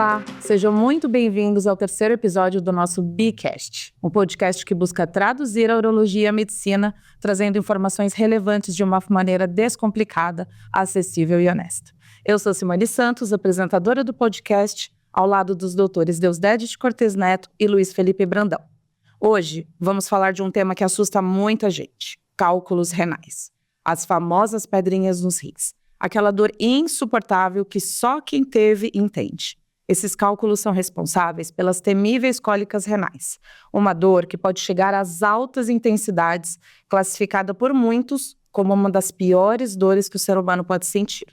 Olá, sejam muito bem-vindos ao terceiro episódio do nosso Bicast, um podcast que busca traduzir a urologia à medicina, trazendo informações relevantes de uma maneira descomplicada, acessível e honesta. Eu sou Simone Santos, apresentadora do podcast, ao lado dos doutores Deusdedit Cortes Neto e Luiz Felipe Brandão. Hoje, vamos falar de um tema que assusta muita gente: cálculos renais. As famosas pedrinhas nos rins. Aquela dor insuportável que só quem teve entende. Esses cálculos são responsáveis pelas temíveis cólicas renais, uma dor que pode chegar às altas intensidades, classificada por muitos como uma das piores dores que o ser humano pode sentir.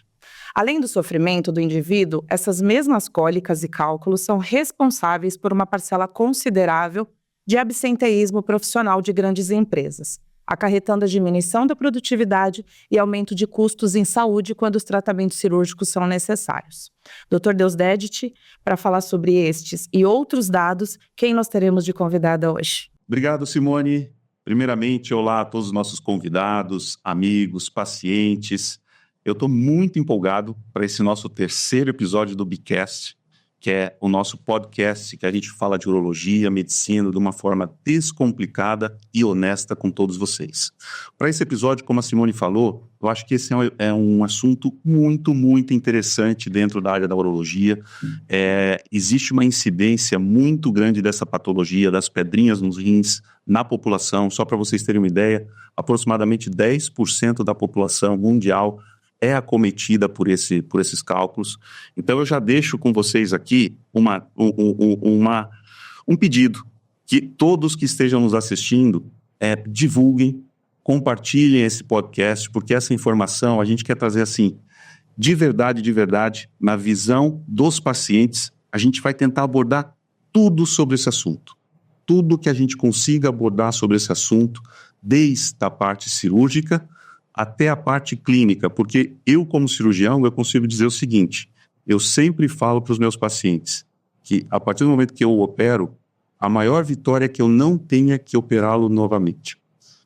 Além do sofrimento do indivíduo, essas mesmas cólicas e cálculos são responsáveis por uma parcela considerável de absenteísmo profissional de grandes empresas, acarretando a diminuição da produtividade e aumento de custos em saúde quando os tratamentos cirúrgicos são necessários. Dr. Deusdedit, para falar sobre estes e outros dados, quem nós teremos de convidada hoje? Obrigado, Simone. Primeiramente, olá a todos os nossos convidados, amigos, pacientes. Eu estou muito empolgado para esse nosso terceiro episódio do Bicast, que é o nosso podcast que a gente fala de urologia, medicina, de uma forma descomplicada e honesta com todos vocês. Para esse episódio, como a Simone falou, eu acho que esse é um assunto muito, muito interessante dentro da área da urologia. Existe uma incidência muito grande dessa patologia, das pedrinhas nos rins, na população. Só para vocês terem uma ideia, aproximadamente 10% da população mundial é acometida por esses cálculos. Então eu já deixo com vocês aqui um pedido, que todos que estejam nos assistindo divulguem, compartilhem esse podcast, porque essa informação a gente quer trazer assim, de verdade, na visão dos pacientes. A gente vai tentar abordar tudo sobre esse assunto, tudo que a gente consiga abordar sobre esse assunto, desde a parte cirúrgica até a parte clínica, porque eu, como cirurgião, eu consigo dizer o seguinte: eu sempre falo para os meus pacientes que, a partir do momento que eu opero, a maior vitória é que eu não tenha que operá-lo novamente.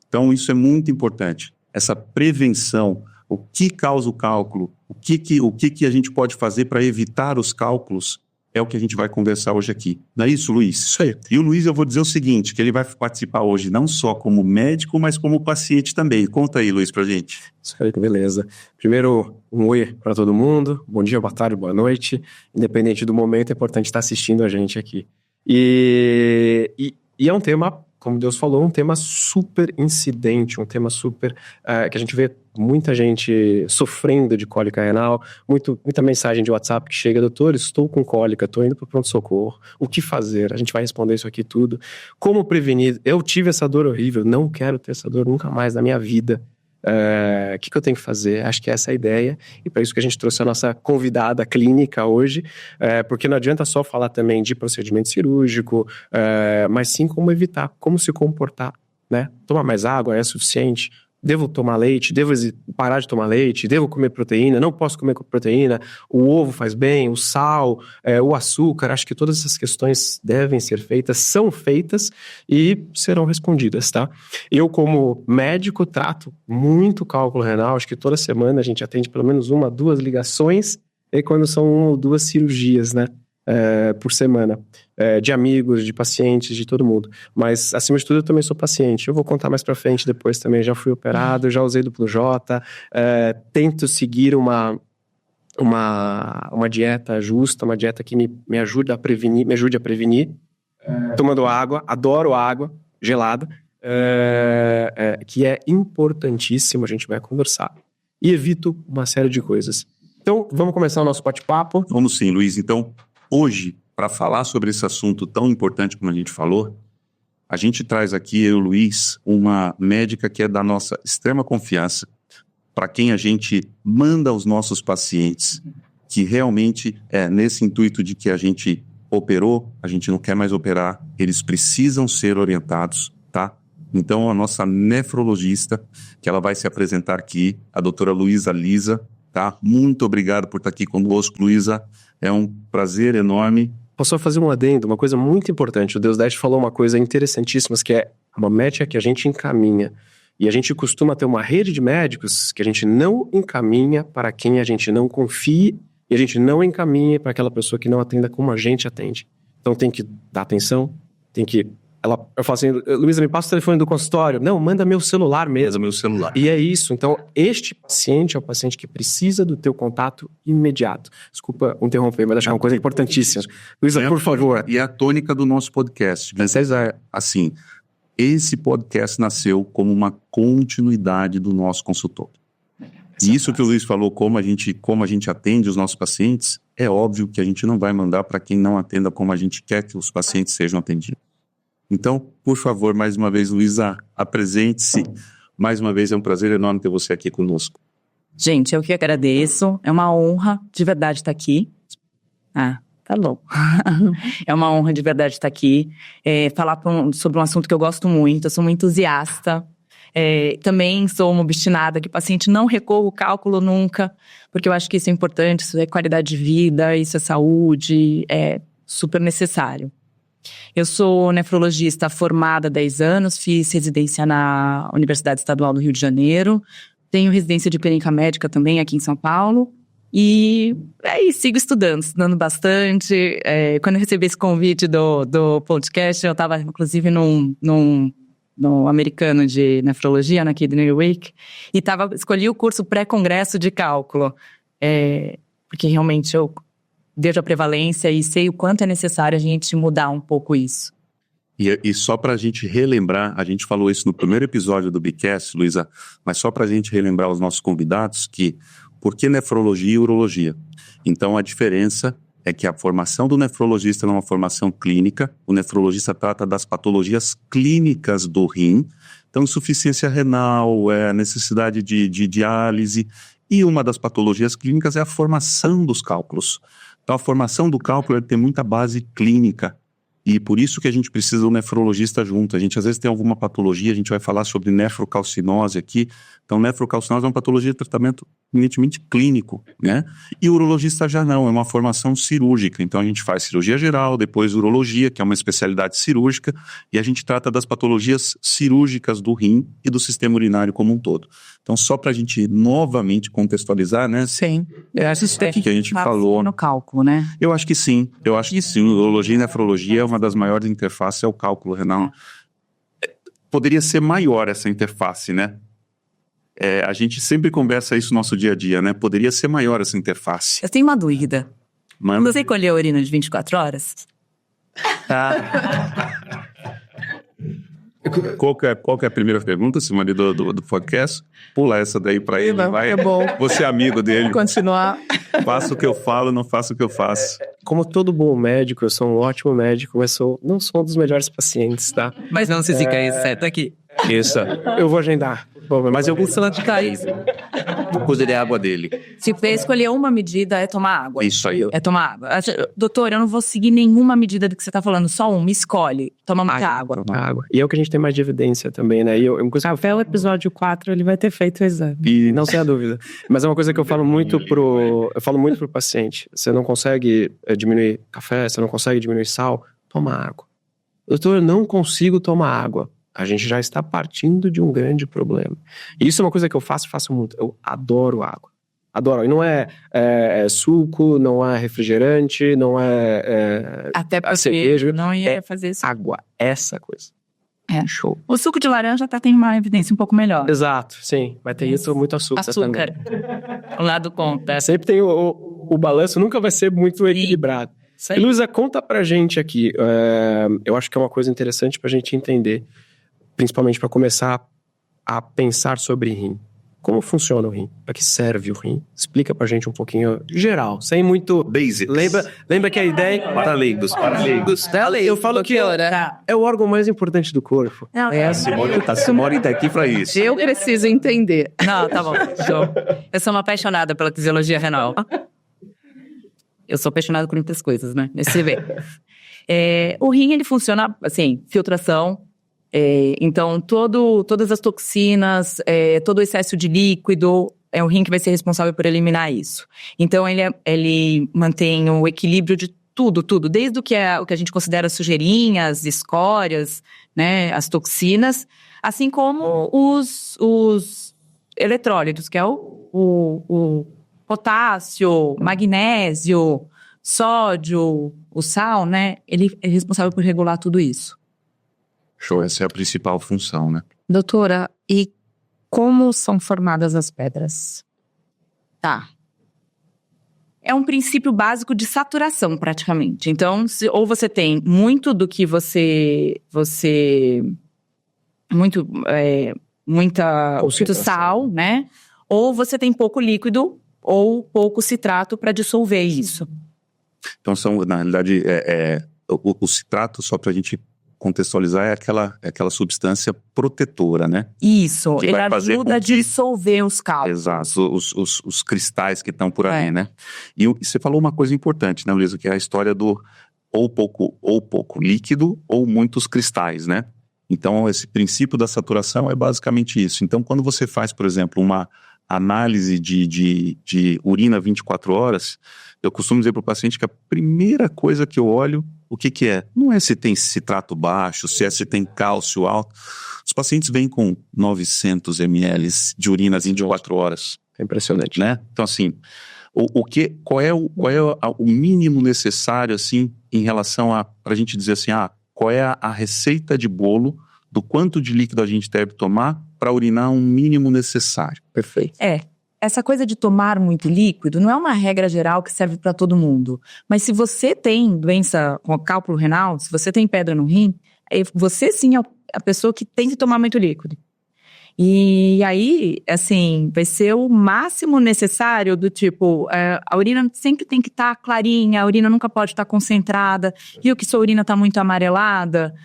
Então, isso é muito importante. Essa prevenção, o que causa o cálculo, o que a gente pode fazer para evitar os cálculos, é o que a gente vai conversar hoje aqui. Não é isso, Luiz? Isso aí. E o Luiz, eu vou dizer o seguinte, que ele vai participar hoje não só como médico, mas como paciente também. Conta aí, Luiz, pra gente. Isso aí, beleza. Primeiro, um oi para todo mundo. Bom dia, boa tarde, boa noite. Independente do momento, é importante estar assistindo a gente aqui. E é um tema, como Deus falou, um tema super incidente, um tema super que a gente vê muita gente sofrendo de cólica renal, muita mensagem de WhatsApp que chega: doutor, estou com cólica, estou indo para o pronto-socorro, o que fazer? A gente vai responder isso aqui tudo. Como prevenir? Eu tive essa dor horrível, não quero ter essa dor nunca mais na minha vida. O que eu tenho que fazer? Acho que essa é a ideia, e para isso que a gente trouxe a nossa convidada clínica hoje, porque não adianta só falar também de procedimento cirúrgico, mas sim como evitar, como se comportar, né? Tomar mais água é suficiente? Devo tomar leite? Devo parar de tomar leite? Devo comer proteína? Não posso comer proteína? O ovo faz bem? O sal? O açúcar? Acho que todas essas questões devem ser feitas, são feitas e serão respondidas, tá? Eu, como médico, trato muito cálculo renal. Acho que toda semana a gente atende pelo menos 1 a 2 ligações, e quando são 1 ou 2 cirurgias, né? Por semana, de amigos, de pacientes, de todo mundo. Mas, acima de tudo, eu também sou paciente. Eu vou contar mais pra frente depois também. Já fui operado, já usei duplo J, tento seguir uma dieta justa, uma dieta que me ajude a prevenir, tomando água, adoro água gelada, que é importantíssimo, a gente vai conversar. E evito uma série de coisas. Então, vamos começar o nosso bate-papo? Vamos sim, Luiz. Então, hoje, para falar sobre esse assunto tão importante como a gente falou, a gente traz aqui, eu e o Luiz, uma médica que é da nossa extrema confiança, para quem a gente manda os nossos pacientes, que realmente é nesse intuito de que a gente operou, a gente não quer mais operar, eles precisam ser orientados, tá? Então, a nossa nefrologista, que ela vai se apresentar aqui, a doutora Luísa Lisa, tá? Muito obrigado por estar aqui conosco, Luísa. É um prazer enorme. Posso só fazer um adendo, uma coisa muito importante. O Deusdedit falou uma coisa interessantíssima, que é uma médica que a gente encaminha. E a gente costuma ter uma rede de médicos que a gente não encaminha para quem a gente não confie E a gente não encaminha para aquela pessoa que não atenda como a gente atende. Então tem que dar atenção, tem que... Eu falo assim, Luísa, me passa o telefone do consultório. Não, manda meu celular mesmo. Manda meu celular. E é isso. Então, este paciente é o paciente que precisa do teu contato imediato. Desculpa interromper, mas acho que é uma coisa importantíssima. Luísa, por favor. E a tônica do nosso podcast. César, assim, esse podcast nasceu como uma continuidade do nosso consultório. E isso que o Luiz falou, como a gente atende os nossos pacientes, é óbvio que a gente não vai mandar para quem não atenda como a gente quer que os pacientes sejam atendidos. Então, por favor, mais uma vez, Luísa, apresente-se. Mais uma vez, é um prazer enorme ter você aqui conosco. Gente, eu que agradeço. É uma honra de verdade estar aqui. Ah, tá louco. É uma honra de verdade estar aqui. Falar sobre um assunto que eu gosto muito. Eu sou uma entusiasta. Também sou uma obstinada que o paciente não recua o cálculo nunca, porque eu acho que isso é importante, isso é qualidade de vida, isso é saúde, é super necessário. Eu sou nefrologista formada há 10 anos, fiz residência na Universidade Estadual do Rio de Janeiro, tenho residência de clínica médica também aqui em São Paulo, e sigo estudando bastante. Quando eu recebi esse convite do podcast, eu estava inclusive no americano de nefrologia, na Kidney Week, e escolhi o curso pré-congresso de cálculo, porque realmente eu vejo a prevalência e sei o quanto é necessário a gente mudar um pouco isso. E só para a gente relembrar, a gente falou isso no primeiro episódio do Bicast, Luísa, mas só para a gente relembrar os nossos convidados que, por que nefrologia e urologia? Então, a diferença é que a formação do nefrologista não é uma formação clínica, o nefrologista trata das patologias clínicas do rim, então insuficiência renal, necessidade de diálise, e uma das patologias clínicas é a formação dos cálculos. Então a formação do cálculo tem muita base clínica, e por isso que a gente precisa do nefrologista junto. A gente às vezes tem alguma patologia, a gente vai falar sobre nefrocalcinose aqui. Então nefrocalcinose é uma patologia de tratamento eminentemente clínico, né? E o urologista já não, é uma formação cirúrgica. Então a gente faz cirurgia geral, depois urologia, que é uma especialidade cirúrgica, e a gente trata das patologias cirúrgicas do rim e do sistema urinário como um todo. Então só para a gente novamente contextualizar, né? Sim. Eu acho Isso daqui que a gente falou. No cálculo, né? Eu acho que sim. Urologia e nefrologia é uma das maiores interfaces, é o cálculo renal. Poderia ser maior essa interface, né? A gente sempre conversa isso no nosso dia a dia, né? Poderia ser maior essa interface. Eu tenho uma dúvida. Manda. Você colheu a urina de 24 horas? Qual que é a primeira pergunta, Simone, do podcast? Pula essa daí pra ele, vai. É bom. Você é amigo dele. Continuar. Faço o que eu falo, não faço o que eu faço. Como todo bom médico, eu sou um ótimo médico, mas não sou um dos melhores pacientes, tá? Mas não se fica certo aqui. Isso. Eu vou agendar. Mas eu vou Tá isso. cuidar a água dele. Se escolher uma medida, é tomar água. Isso aí. É tomar água. Doutor, eu não vou seguir nenhuma medida do que você tá falando, só uma, escolhe. Toma muita água. Água. E é o que a gente tem mais de evidência também, né? E Até o episódio 4 ele vai ter feito o exame. E não sem a dúvida. Mas é uma coisa que eu falo muito pro paciente. Você não consegue diminuir café, você não consegue diminuir sal, toma água. Doutor, eu não consigo tomar água. A gente já está partindo de um grande problema. E isso é uma coisa que eu faço muito. Eu adoro água. Adoro. E não é suco, não é refrigerante, não é Até porque cerveja. não ia fazer isso. Água. Essa coisa. Show. O suco de laranja até tem uma evidência um pouco melhor. Exato, sim. Vai ter isso, muito açúcar também. O lado conta. Sempre tem o balanço, nunca vai ser muito equilibrado. E Luísa, conta pra gente aqui. Eu acho que é uma coisa interessante pra gente entender, principalmente para começar a pensar sobre rim. Como funciona o rim? Para que serve o rim? Explica pra gente um pouquinho geral, sem muito... Basics. Lembra que a ideia... Para leigos. Eu falo que é o órgão mais importante do corpo. Não, Simone tá aqui para isso. Eu preciso entender. Não, tá bom. Show. Eu sou uma apaixonada pela fisiologia renal. Eu sou apaixonada por muitas coisas, né? Nesse vê. O rim, ele funciona, assim, filtração. Então, todas as toxinas, todo o excesso de líquido, é o rim que vai ser responsável por eliminar isso. Então, ele mantém o equilíbrio de tudo, desde o que a gente considera sujeirinhas, escórias, né, as toxinas, assim como os eletrólitos, que é o potássio, magnésio, sódio, o sal, né? Ele é responsável por regular tudo isso. Show, essa é a principal função, né? Doutora, e como são formadas as pedras? Tá. É um princípio básico de saturação, praticamente. Então, ou você tem muito do que muito sal, né? Ou você tem pouco líquido ou pouco citrato para dissolver isso. Então, na realidade, o citrato, só para a gente contextualizar, é aquela substância protetora, né? Isso, Que ele vai fazer ajuda a com que- dissolver os cálculos. Exato, os cristais que estão por ali, né? E você falou uma coisa importante, né, Luísa, que é a história do ou pouco líquido ou muitos cristais, né? Então, esse princípio da saturação é basicamente isso. Então, quando você faz, por exemplo, uma análise de urina 24 horas, eu costumo dizer para o paciente que a primeira coisa que eu olho, o que é? Não é se tem citrato baixo, se tem cálcio alto. Os pacientes vêm com 900 ml de urina 24 horas. É impressionante. Né? Então, assim, qual é o mínimo necessário, assim, em relação para a gente dizer assim, qual é a receita de bolo do quanto de líquido a gente deve tomar para urinar um mínimo necessário? Perfeito. Essa coisa de tomar muito líquido não é uma regra geral que serve para todo mundo. Mas se você tem doença com cálculo renal, se você tem pedra no rim, você sim é a pessoa que tem que tomar muito líquido. E aí, assim, vai ser o máximo necessário do tipo, a urina sempre tem que estar clarinha, a urina nunca pode estar concentrada, viu que sua urina está muito amarelada,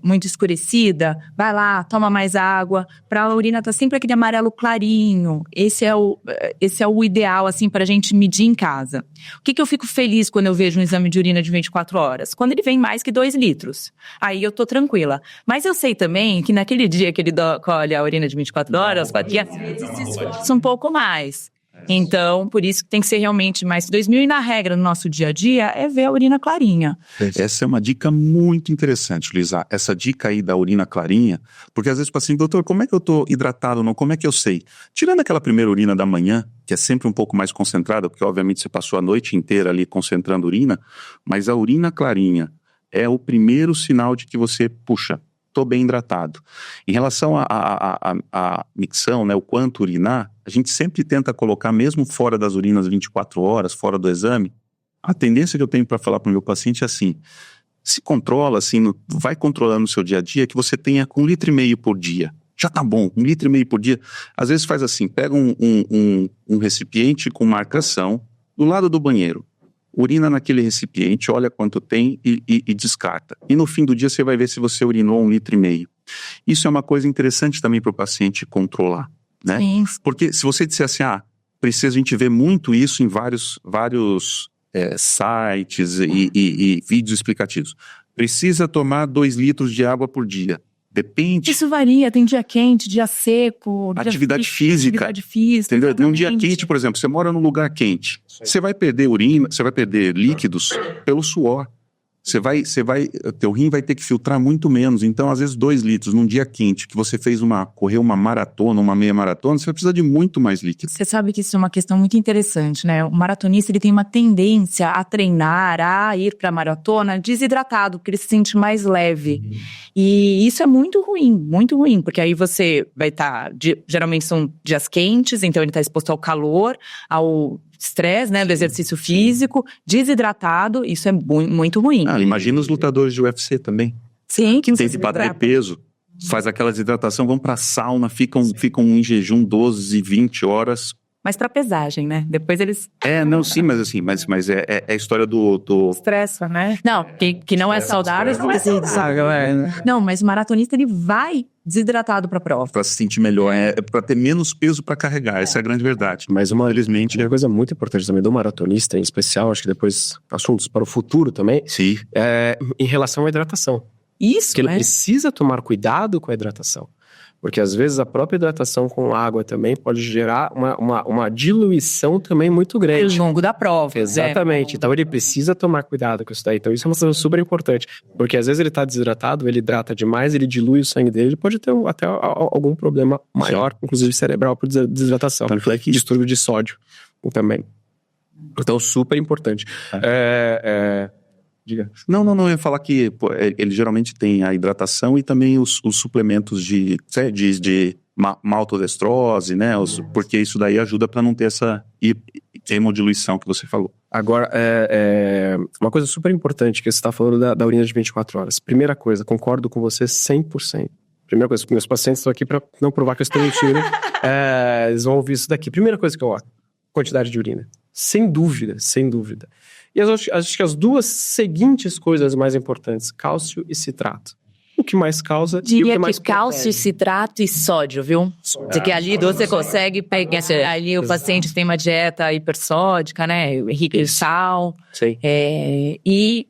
muito escurecida, vai lá, toma mais água, para a urina estar sempre aquele amarelo clarinho. Esse é o ideal, assim, para a gente medir em casa. O que eu fico feliz quando eu vejo um exame de urina de 24 horas? Quando ele vem mais que 2 litros. Aí eu tô tranquila. Mas eu sei também que naquele dia que ele colhe a urina de 24 horas, às vezes se esforça um pouco mais. Então, por isso que tem que ser realmente mais que 2.000. E na regra, no nosso dia a dia, é ver a urina clarinha. Essa é uma dica muito interessante, Luísa. Essa dica aí da urina clarinha, porque às vezes o paciente, doutor, como é que eu tô hidratado ou não? Como é que eu sei? Tirando aquela primeira urina da manhã, que é sempre um pouco mais concentrada, porque obviamente você passou a noite inteira ali concentrando urina, mas a urina clarinha é o primeiro sinal de que você, puxa, estou bem hidratado. Em relação à micção, né, o quanto urinar, a gente sempre tenta colocar, mesmo fora das urinas 24 horas, fora do exame, a tendência que eu tenho para falar para o meu paciente é assim, se controla, assim, vai controlando o seu dia a dia, que você tenha com 1,5 litro por dia. Já tá bom, 1,5 litro por dia. Às vezes faz assim, pega um recipiente com marcação do lado do banheiro, urina naquele recipiente, olha quanto tem e descarta. E no fim do dia você vai ver se você urinou 1,5 litro. Isso é uma coisa interessante também para o paciente controlar, né? Sim. Porque se você disser assim, a gente vê muito isso em vários sites e vídeos explicativos. Precisa tomar 2 litros de água por dia. Depende. Isso varia, tem dia quente, dia seco. Atividade física. Atividade física. Entendeu? Tem um dia exatamente. quente, por exemplo, você mora num lugar quente. Você vai perder urina, você vai perder líquidos pelo suor. Teu rim vai ter que filtrar muito menos. Então, às vezes, 2 litros num dia quente, que você correu uma maratona, uma meia maratona, você vai precisar de muito mais líquido. Você sabe que isso é uma questão muito interessante, né? O maratonista, ele tem uma tendência a treinar, a ir para a maratona desidratado, porque ele se sente mais leve. E isso é muito ruim, porque aí você vai estar, geralmente são dias quentes, então ele está exposto ao calor, ao estresse, né, do exercício físico, desidratado, isso é muito ruim. Imagina os lutadores de UFC também. Sim, que Tem que bater peso, faz aquela desidratação, vão pra sauna, ficam em jejum 12, 20 horas. Mas pra pesagem, né? Depois eles... Sim, mas assim, mas é a história do... Estressa, né? Não, que não é saudável, não é saudável. Não, mas o maratonista, ele vai desidratado pra prova. Pra se sentir melhor, pra ter menos peso pra carregar, essa é a grande verdade. Mas infelizmente, uma coisa muito importante também do maratonista, em especial, acho que depois assuntos para o futuro também, Sim. em relação à hidratação. Isso, Porque ele precisa tomar cuidado com a hidratação. Porque às vezes a própria hidratação com água também pode gerar uma diluição também muito grande. Ao longo da prova. Exatamente. Então ele precisa tomar cuidado com isso daí. Então isso é uma coisa super importante. Porque às vezes ele está desidratado, ele hidrata demais, ele dilui o sangue dele, ele pode ter até algum problema maior, inclusive cerebral, por desidratação. Distúrbio de sódio também. Então super importante. Diga. Não, eu ia falar que ele geralmente tem a hidratação e também os suplementos de maltodestrose, né? Porque isso daí ajuda para não ter essa hemodiluição que você falou. Agora, uma coisa super importante que você está falando da urina de 24 horas. Primeira coisa, concordo com você 100%. Primeira coisa, meus pacientes estão aqui para não provar que eu estou mentindo. Eles vão ouvir isso daqui. Primeira coisa que eu olho, quantidade de urina. Sem dúvida. E acho que as duas seguintes coisas mais importantes, cálcio e citrato. O que mais causa Diria e o que mais cálcio, citrato e sódio, viu? Porque ali você consegue pegar... Ali o paciente tem uma dieta hipersódica, né? Rica em sal. Sim. E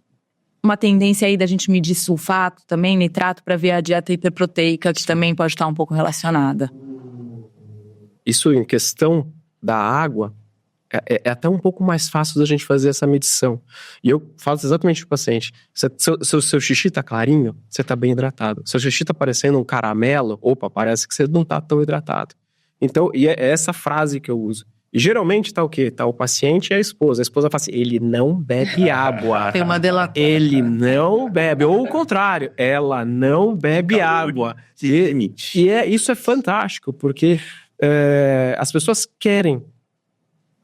uma tendência aí da gente medir sulfato também, nitrato, para ver a dieta hiperproteica, que também pode estar um pouco relacionada. Isso em questão da água... É até um pouco mais fácil da gente fazer essa medição. E eu falo exatamente pro paciente. Seu xixi tá clarinho, você tá bem hidratado. Seu xixi tá parecendo um caramelo, parece que você não tá tão hidratado. Então, e é essa frase que eu uso. E geralmente tá o quê? Tá o paciente e a esposa. A esposa fala assim, ele não bebe água. Tem uma delatora. Ele não bebe. Ou o contrário, ela não bebe água. Isso é fantástico, porque as pessoas querem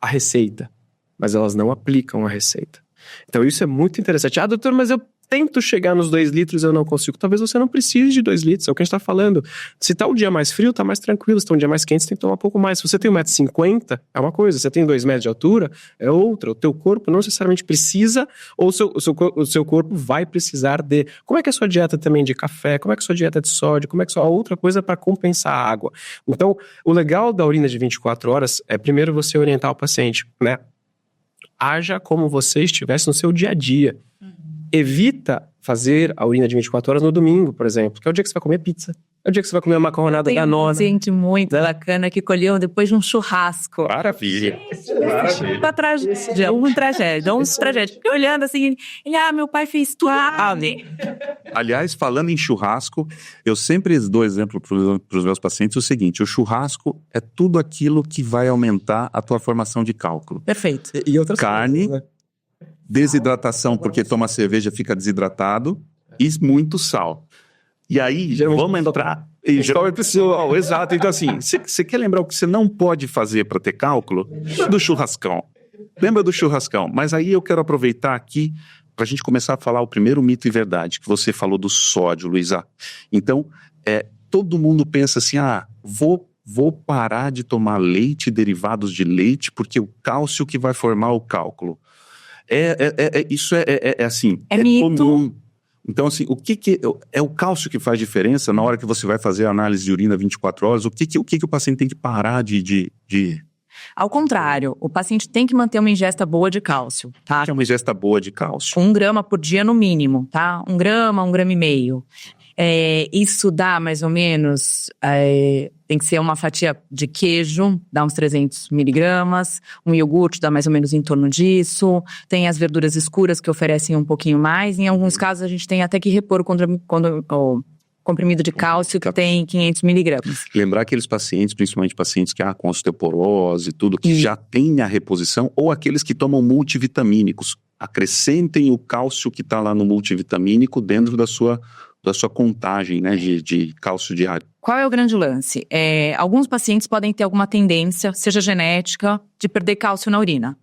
a receita, mas elas não aplicam a receita. Então isso é muito interessante. Doutor, mas eu tento chegar nos 2 litros e eu não consigo. Talvez você não precise de 2 litros, é o que a gente tá falando. Se tá um dia mais frio, tá mais tranquilo. Se tá um dia mais quente, você tem que tomar um pouco mais. Se você tem 1,50 m, é uma coisa. Se você tem 2 metros de altura, é outra. O teu corpo não necessariamente precisa, ou o seu corpo vai precisar de... Como é que é a sua dieta também de café? Como é que é a sua dieta de sódio? Como é que é a outra coisa para compensar a água? Então, o legal da urina de 24 horas é primeiro você orientar o paciente, né? Haja como você estivesse no seu dia a dia. Evita fazer a urina de 24 horas no domingo, por exemplo, que é o dia que você vai comer pizza. É o dia que você vai comer uma macarronada da nona. Tem um paciente muito bacana que colheu depois de um churrasco. Maravilha. Uma tragédia. Fiquei olhando assim, meu pai fez tudo. Aliás, falando em churrasco, eu sempre dou exemplo para os meus pacientes o seguinte, o churrasco é tudo aquilo que vai aumentar a tua formação de cálculo. Perfeito. E outras carne, coisas, né? Desidratação, porque toma cerveja fica desidratado, e muito sal. E aí, vamos entrar... Exato. Então assim, você quer lembrar o que você não pode fazer para ter cálculo? Do churrascão. Lembra do churrascão? Mas aí eu quero aproveitar aqui para a gente começar a falar o primeiro mito e verdade, que você falou do sódio, Luísa. Então, todo mundo pensa assim, vou parar de tomar leite e derivados de leite, porque o cálcio que vai formar o cálculo. Isso é assim, mito. comum. Então, assim, o que é o cálcio que faz diferença na hora que você vai fazer a análise de urina 24 horas? O que o paciente tem que parar de... Ao contrário, o paciente tem que manter uma ingesta boa de cálcio, tá? É uma ingesta boa de cálcio. 1 grama por dia no mínimo, tá? 1 grama, 1,5 grama. Isso dá mais ou menos, tem que ser uma fatia de queijo, dá uns 300 miligramas, um iogurte dá mais ou menos em torno disso, tem as verduras escuras que oferecem um pouquinho mais, em alguns casos a gente tem até que repor o comprimido de cálcio que tem 500 miligramas. Lembrar aqueles pacientes, principalmente pacientes que com osteoporose e tudo, que já tem a reposição, ou aqueles que tomam multivitamínicos, acrescentem o cálcio que está lá no multivitamínico dentro da sua contagem, né, de cálcio diário. Qual é o grande lance? Alguns pacientes podem ter alguma tendência, seja genética, de perder cálcio na urina.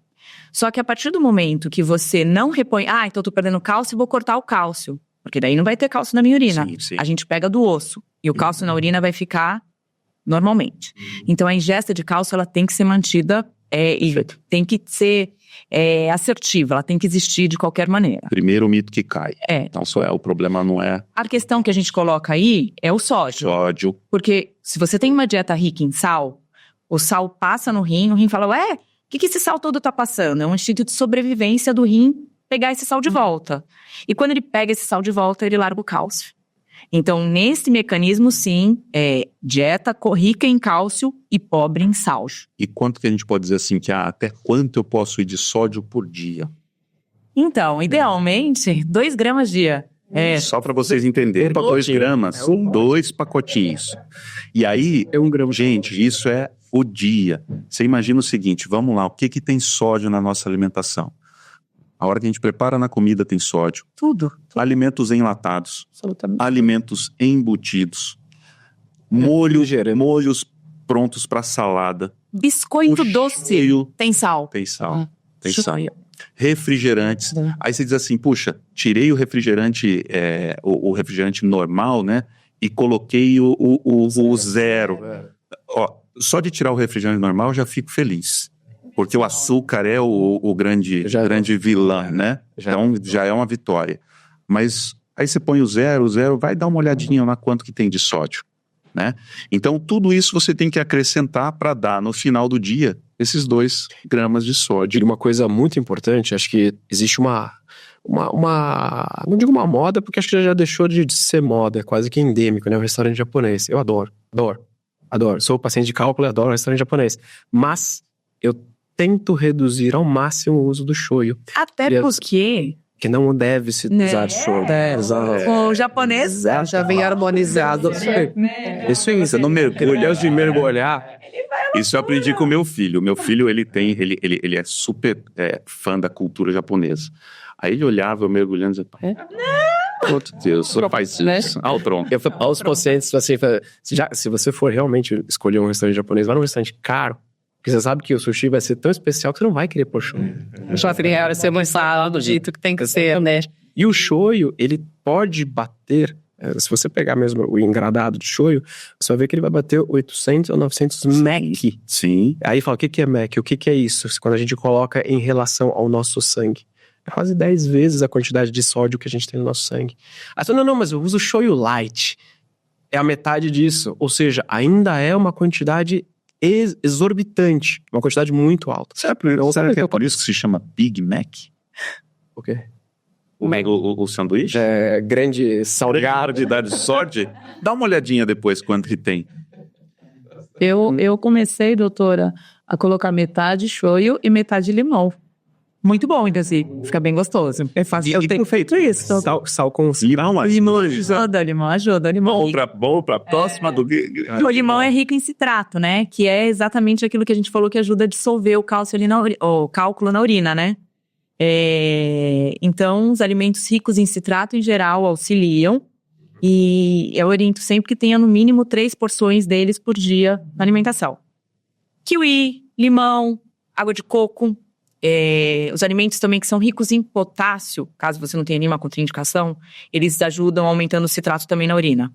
Só que a partir do momento que você não repõe, então eu tô perdendo cálcio, vou cortar o cálcio. Porque daí não vai ter cálcio na minha urina. Sim. A gente pega do osso. E o cálcio na urina vai ficar normalmente. Então a ingesta de cálcio, ela tem que ser mantida e tem que ser assertiva, ela tem que existir de qualquer maneira. Primeiro mito que cai. Então o problema não é... A questão que a gente coloca aí é o sódio. Porque se você tem uma dieta rica em sal, o sal passa no rim, o rim fala, o que esse sal todo tá passando? É um instinto de sobrevivência do rim pegar esse sal de volta. E quando ele pega esse sal de volta, ele larga o cálcio. Então, nesse mecanismo, sim, dieta rica em cálcio e pobre em sal. E quanto que a gente pode dizer assim, que até quanto eu posso ir de sódio por dia? Então, idealmente, 2 gramas dia. Só para vocês entenderem, 2 gramas, 2 pacotinhos. E aí, 1 grama. gente, isso é o dia. Você imagina o seguinte, vamos lá, o que que tem sódio na nossa alimentação? A hora que a gente prepara na comida tem sódio. Tudo. Alimentos enlatados, Absolutamente. alimentos embutidos, molhos prontos para salada. Biscoito O doce. cheio Tem sal. tem sal, tem sal. Refrigerantes. Aí você diz assim, puxa, tirei o refrigerante, o refrigerante normal, né? E coloquei o zero. Ó, só de tirar o refrigerante normal eu já fico feliz. Porque o açúcar é o grande vilão, né? Então já é uma vitória. Mas aí você põe o zero, vai dar uma olhadinha na quanto que tem de sódio, né? Então tudo isso você tem que acrescentar para dar no final do dia esses 2 gramas de sódio. E uma coisa muito importante, acho que existe uma não digo uma moda, porque acho que já deixou de ser moda, é quase que endêmico, né? O restaurante japonês. Eu adoro. Sou paciente de cálculo e adoro o restaurante japonês. Mas eu tento reduzir ao máximo o uso do shoyu. Até porque... Que não deve se usar shoyu. Exato. O japonês... Já vem harmonizado. Isso aí, você não mergulha. Deus de mergulhar. Isso eu aprendi com o meu filho. Meu filho, ele é super fã da cultura japonesa. Aí ele olhava, eu mergulhando e dizia, meu Deus, só faz isso. Pronto. Eu falo aos pacientes, assim, se você for realmente escolher um restaurante japonês, vai num restaurante caro. Porque você sabe que o sushi vai ser tão especial que você não vai querer pôr shoyu. O shopping vai ser muito salado do jeito que tem que ser, né? E o shoyu, ele pode bater, se você pegar mesmo o engradado de shoyu, você vai ver que ele vai bater 800 ou 900 MEC. Sim. Aí fala, o que é MEC? O que é isso? Quando a gente coloca em relação ao nosso sangue. É quase 10 vezes a quantidade de sódio que a gente tem no nosso sangue. Aí você fala, não, mas eu uso shoyu light. É a metade disso. Ou seja, ainda é uma quantidade exorbitante. Uma quantidade muito alta. Será que é por isso que se chama Big Mac? O quê? O sanduíche? É grande salgado. Quantidade de sódio? Dá uma olhadinha depois quanto que tem. Eu comecei, doutora, a colocar metade shoyu e metade limão. Muito bom, inclusive. Fica bem gostoso. É fácil. Eu tenho feito isso. Sal com Limão Ajuda, limão. Bom pra próxima do... O limão é rico em citrato, né? Que é exatamente aquilo que a gente falou que ajuda a dissolver o cálcio ali o cálculo na urina, né? Então, os alimentos ricos em citrato, em geral, auxiliam. E eu oriento sempre que tenha no mínimo 3 porções deles por dia na alimentação. Kiwi, limão, água de coco. Os alimentos também que são ricos em potássio, caso você não tenha nenhuma contraindicação, eles ajudam aumentando o citrato também na urina.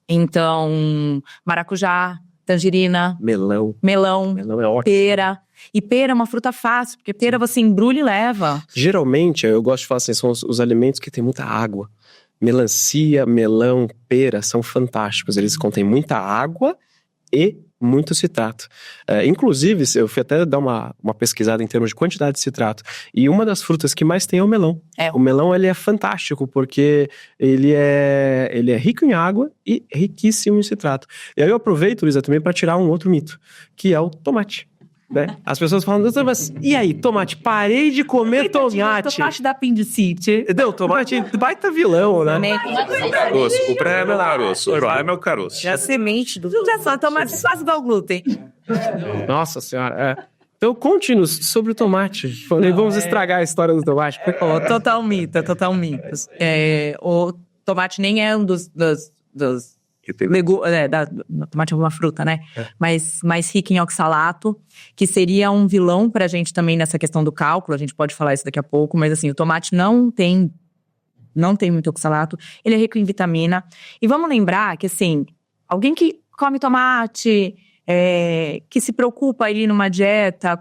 Então, maracujá, tangerina, melão. melão Melão é ótimo. pera. E pera é uma fruta fácil, porque pera você embrulha e leva. Geralmente, eu gosto de falar assim, são os alimentos que têm muita água. Melancia, melão, pera são fantásticos. Eles contêm muita água e muito citrato. Inclusive, eu fui até dar uma pesquisada em termos de quantidade de citrato. E uma das frutas que mais tem é o melão. O melão, ele é fantástico, porque ele é rico em água e riquíssimo em citrato. E aí eu aproveito, Luísa, também para tirar um outro mito, que é o tomate. Né? As pessoas falam, mas e aí, tomate? Parei de comer tomate. Tomate da apendicite. Não, tomate baita vilão, né? Caroço, o problema é o caroço. O problema é o caroço. É a semente do... Já só, tomate fácil igual glúten. Nossa senhora, Então, conte-nos sobre o tomate. Falei, vamos estragar a história do tomate. Total mito. O tomate nem é um dos tomate é uma fruta, né? Mas mais rica em oxalato, que seria um vilão pra gente também nessa questão do cálculo. A gente pode falar isso daqui a pouco, mas assim, o tomate não tem muito oxalato. Ele é rico em vitamina. E vamos lembrar que, assim, alguém que come tomate, que se preocupa ali numa dieta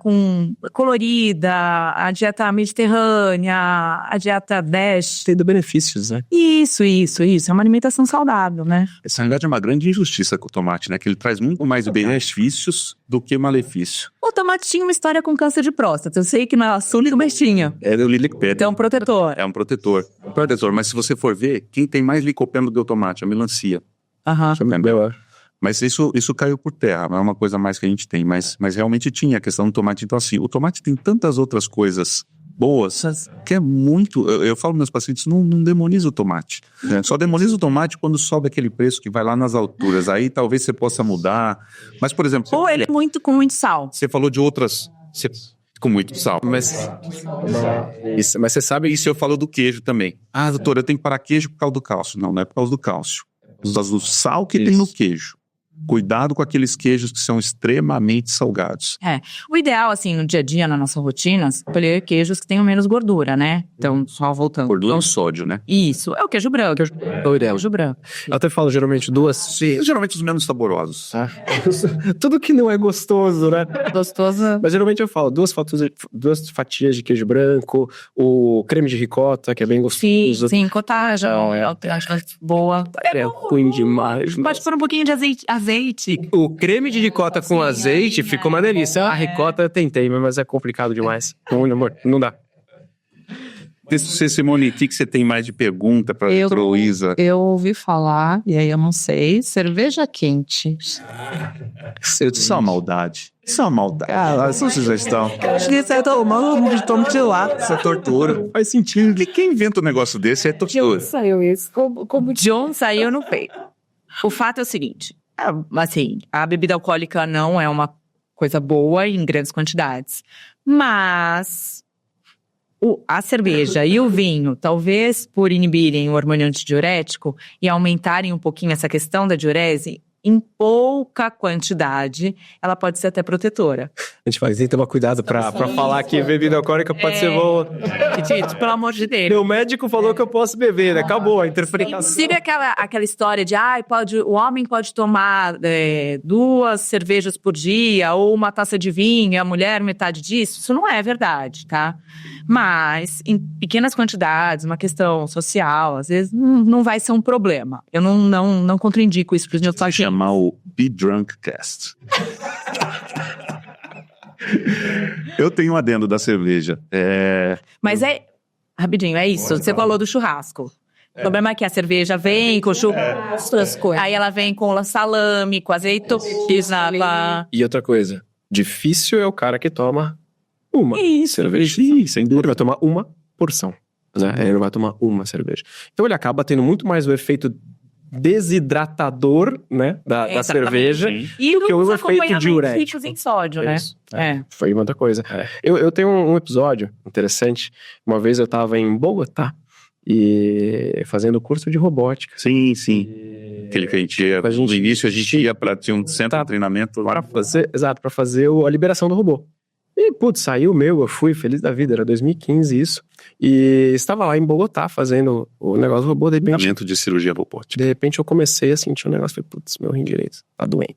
colorida, a dieta mediterrânea, a dieta DASH. Tendo benefícios, né? Isso. É uma alimentação saudável, né? Essa, na verdade, é uma grande injustiça com o tomate, né? Que ele traz muito mais benefícios do que malefício. O tomate tinha uma história com câncer de próstata. Eu sei que não é assunto, mas tinha. É o licopeno. Então, protetor. É um protetor. Mas se você for ver, quem tem mais licopeno do que o tomate? A melancia. Aham. Mas isso caiu por terra, não é uma coisa a mais que a gente tem, mas realmente tinha a questão do tomate. Então assim, o tomate tem tantas outras coisas boas que é muito... Eu falo para meus pacientes, não demoniza o tomate. Só demoniza o tomate quando sobe aquele preço que vai lá nas alturas. Aí talvez você possa mudar. Mas, por exemplo... Ou ele é com muito sal. Você falou de outras... Com muito sal. Mas você sabe... Isso eu falo do queijo também. Ah, doutor, eu tenho que parar queijo por causa do cálcio. Não é por causa do cálcio. Por causa do sal que tem no queijo. Cuidado com aqueles queijos que são extremamente salgados. O ideal, assim, no dia a dia, na nossa rotina, é escolher queijos que tenham menos gordura, né? Então, só voltando. Gordura e sódio, né? Isso, é o queijo branco. É o ideal. Queijo branco. Eu até falo geralmente duas... Geralmente os menos saborosos. Tudo que não é gostoso, né? Gostoso. Mas geralmente eu falo duas fatias de queijo branco, o creme de ricota, que é bem gostoso. Sim, cottage, alternativa boa. É ruim demais. Pode pôr um pouquinho de azeite. O creme de ricota com azeite ficou uma delícia. A ricota eu tentei, mas é complicado demais. Amor, não dá. Simone, o que você tem mais de pergunta para a Luísa? Eu ouvi falar, e aí eu não sei, cerveja quente. Isso é uma maldade. Isso é uma maldade. Essa sugestão. Acho que você é tomando de tomo de lata. Essa tortura. Faz sentido. Quem inventa um negócio desse é tortura. Saiu isso. Como John saiu no peito. O fato é o seguinte, assim, a bebida alcoólica não é uma coisa boa em grandes quantidades, mas a cerveja e o vinho, talvez por inibirem o hormônio antidiurético e aumentarem um pouquinho essa questão da diurese, em pouca quantidade, ela pode ser até protetora. A gente tem que tomar cuidado pra falar que bebida alcoólica pode ser boa. Gente, pelo amor de Deus. Meu médico falou que eu posso beber, né? Acabou a interpretação. Inclusive aquela história de o homem pode tomar 2 cervejas por dia ou uma taça de vinho e a mulher metade disso. Isso não é verdade, tá? Mas em pequenas quantidades, uma questão social, às vezes não vai ser um problema. Eu não contraindico isso para os meus pacientes. Chamar o Be Drunk Cast. Eu tenho um adendo da cerveja. Mas rapidinho, é isso. Você falou do churrasco. O problema é que a cerveja vem com churrasco, aí ela vem com salame, com azeite, E outra coisa, difícil é o cara que toma uma cerveja. Sim, sem dúvida. Ele vai tomar uma porção, né? Ele não vai tomar uma cerveja. Então ele acaba tendo muito mais o efeito desidratador, né, da cerveja, e que o efeito diurético. Ricos em sódio, né? Foi outra coisa. Eu tenho um episódio interessante. Uma vez eu tava em Bogotá e fazendo curso de robótica. Sim. Aquele que a gente ia, no início a gente ia para ter um centro de treinamento lá. Pra fazer a liberação do robô. E, putz, saiu eu fui feliz da vida, era 2015 isso. E estava lá em Bogotá fazendo o negócio do robô, de repente... Treinamento de cirurgia robótica. De repente eu comecei a sentir um negócio, falei, putz, meu rim direito tá doendo.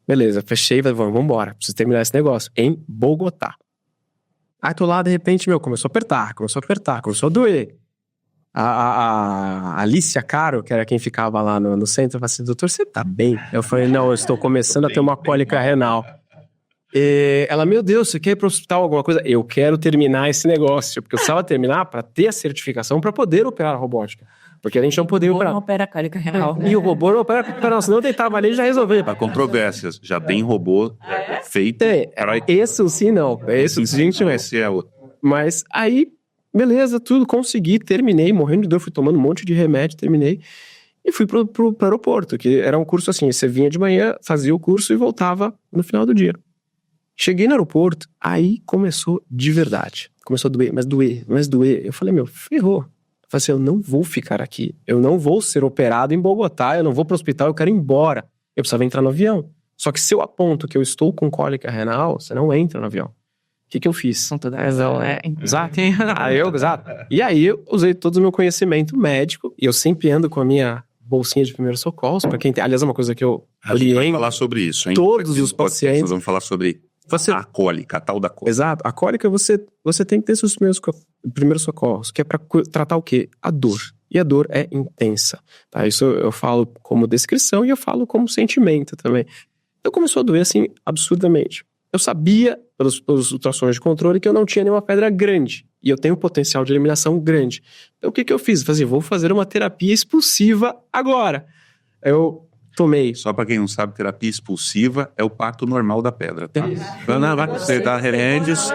Beleza, fechei, falei, vambora, preciso terminar esse negócio. Em Bogotá. Aí tô lá, de repente, começou a apertar, começou a doer. A Alicia Caro, que era quem ficava lá no centro, falou assim, doutor, você tá bem? Eu falei, não, eu estou começando a ter uma cólica renal. E ela, meu Deus, você quer ir pro hospital alguma coisa? Eu quero terminar esse negócio, porque eu precisava terminar para ter a certificação para poder operar a robótica. Porque a gente não poderia operar. Não opera cólica renal. E o robô não opera cólica renal, senão eu deitava ali e já resolvia. Para controvérsias, já tem robô feito. Esse sim não. Esse gente não é. Esse é o... Mas aí, beleza, tudo, consegui, terminei, morrendo de dor, fui tomando um monte de remédio, terminei. E fui pro aeroporto, que era um curso assim, você vinha de manhã, fazia o curso e voltava no final do dia. Cheguei no aeroporto, aí começou de verdade. Começou a doer, mas doer. Eu falei, ferrou. Eu falei assim, eu não vou ficar aqui. Eu não vou ser operado em Bogotá, eu não vou pro hospital, eu quero ir embora. Eu precisava entrar no avião. Só que se eu aponto que eu estou com cólica renal, você não entra no avião. O que eu fiz? Exato. Exato. E aí eu usei todo o meu conhecimento médico, e eu sempre ando com a minha bolsinha de primeiros socorros, para quem tem. Aliás, é uma coisa que eu li Vamos falar sobre isso, hein? todos os pacientes. Nós vamos falar sobre a cólica, a tal da cólica. Exato. A cólica, você tem que ter seus primeiros socorros, que é para tratar o quê? A dor. E a dor é intensa, tá? Isso eu falo como descrição e eu falo como sentimento também. Então começou a doer, assim, absurdamente. Eu sabia, pelos ultrassons de controle, que eu não tinha nenhuma pedra grande. E eu tenho um potencial de eliminação grande. Então o que eu fiz? Eu falei, vou fazer uma terapia expulsiva agora. Eu tomei. Só para quem não sabe, terapia expulsiva é o parto normal da pedra, tá? Você dá remédios,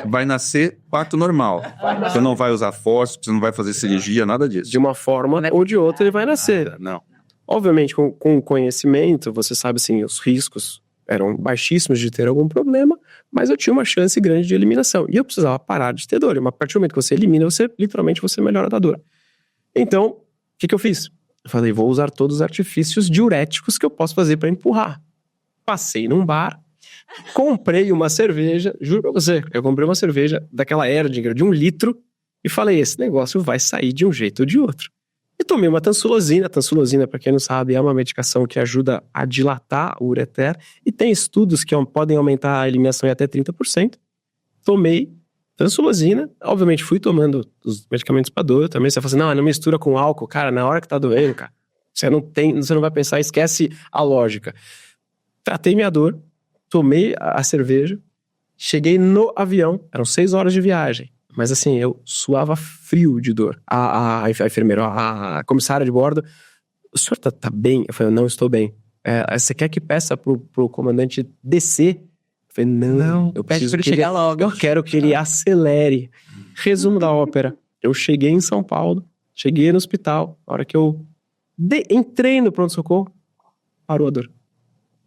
vai nascer parto normal. Você não vai usar fórceps, você não vai fazer cirurgia, nada disso. De uma forma ou de outra ele vai nascer. Não. Obviamente, com conhecimento, você sabe assim, os riscos eram baixíssimos de ter algum problema, mas eu tinha uma chance grande de eliminação. E eu precisava parar de ter dor. E a partir do momento que você elimina, literalmente você melhora da dor. Então, o que eu fiz? Eu falei, vou usar todos os artifícios diuréticos que eu posso fazer para empurrar. Passei num bar, comprei uma cerveja, juro pra você, eu comprei uma cerveja daquela Erdinger de 1 litro e falei, esse negócio vai sair de um jeito ou de outro. E tomei uma tansulosina. A tansulosina, para quem não sabe, é uma medicação que ajuda a dilatar o ureter e tem estudos que podem aumentar a eliminação em até 30%. Tomei tansulosina, obviamente fui tomando os medicamentos para dor também. Você fala assim, não mistura com álcool. Cara, na hora que tá doendo, cara, você não vai pensar, esquece a lógica. Tratei minha dor, tomei a cerveja, cheguei no avião, eram 6 horas de viagem. Mas assim, eu suava frio de dor. A enfermeira, a comissária de bordo, o senhor tá bem? Eu falei, não estou bem. Você quer que peça pro comandante descer? Eu falei, não, eu preciso que ele chegar logo. Eu quero que ele acelere. Resumo da ópera. Eu cheguei em São Paulo, cheguei no hospital, na hora que eu entrei no pronto-socorro, parou a dor.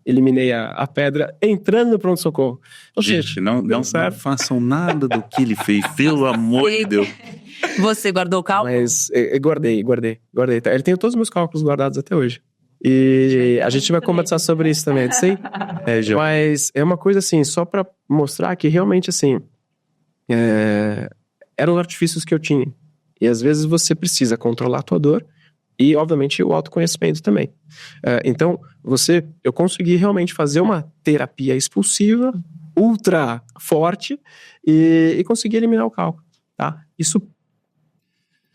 Eliminei a pedra entrando no pronto-socorro. Gente, não façam nada do que ele fez, pelo amor de Deus. Você guardou o cálculo? Mas guardei. Ele tem todos os meus cálculos guardados até hoje. E a gente vai conversar sobre isso também, sim? Mas é uma coisa assim, só pra mostrar que realmente assim, eram os artifícios que eu tinha. E às vezes você precisa controlar a tua dor e, obviamente, o autoconhecimento também. Então, eu consegui realmente fazer uma terapia expulsiva, ultra forte, e consegui eliminar o cálculo, tá? Isso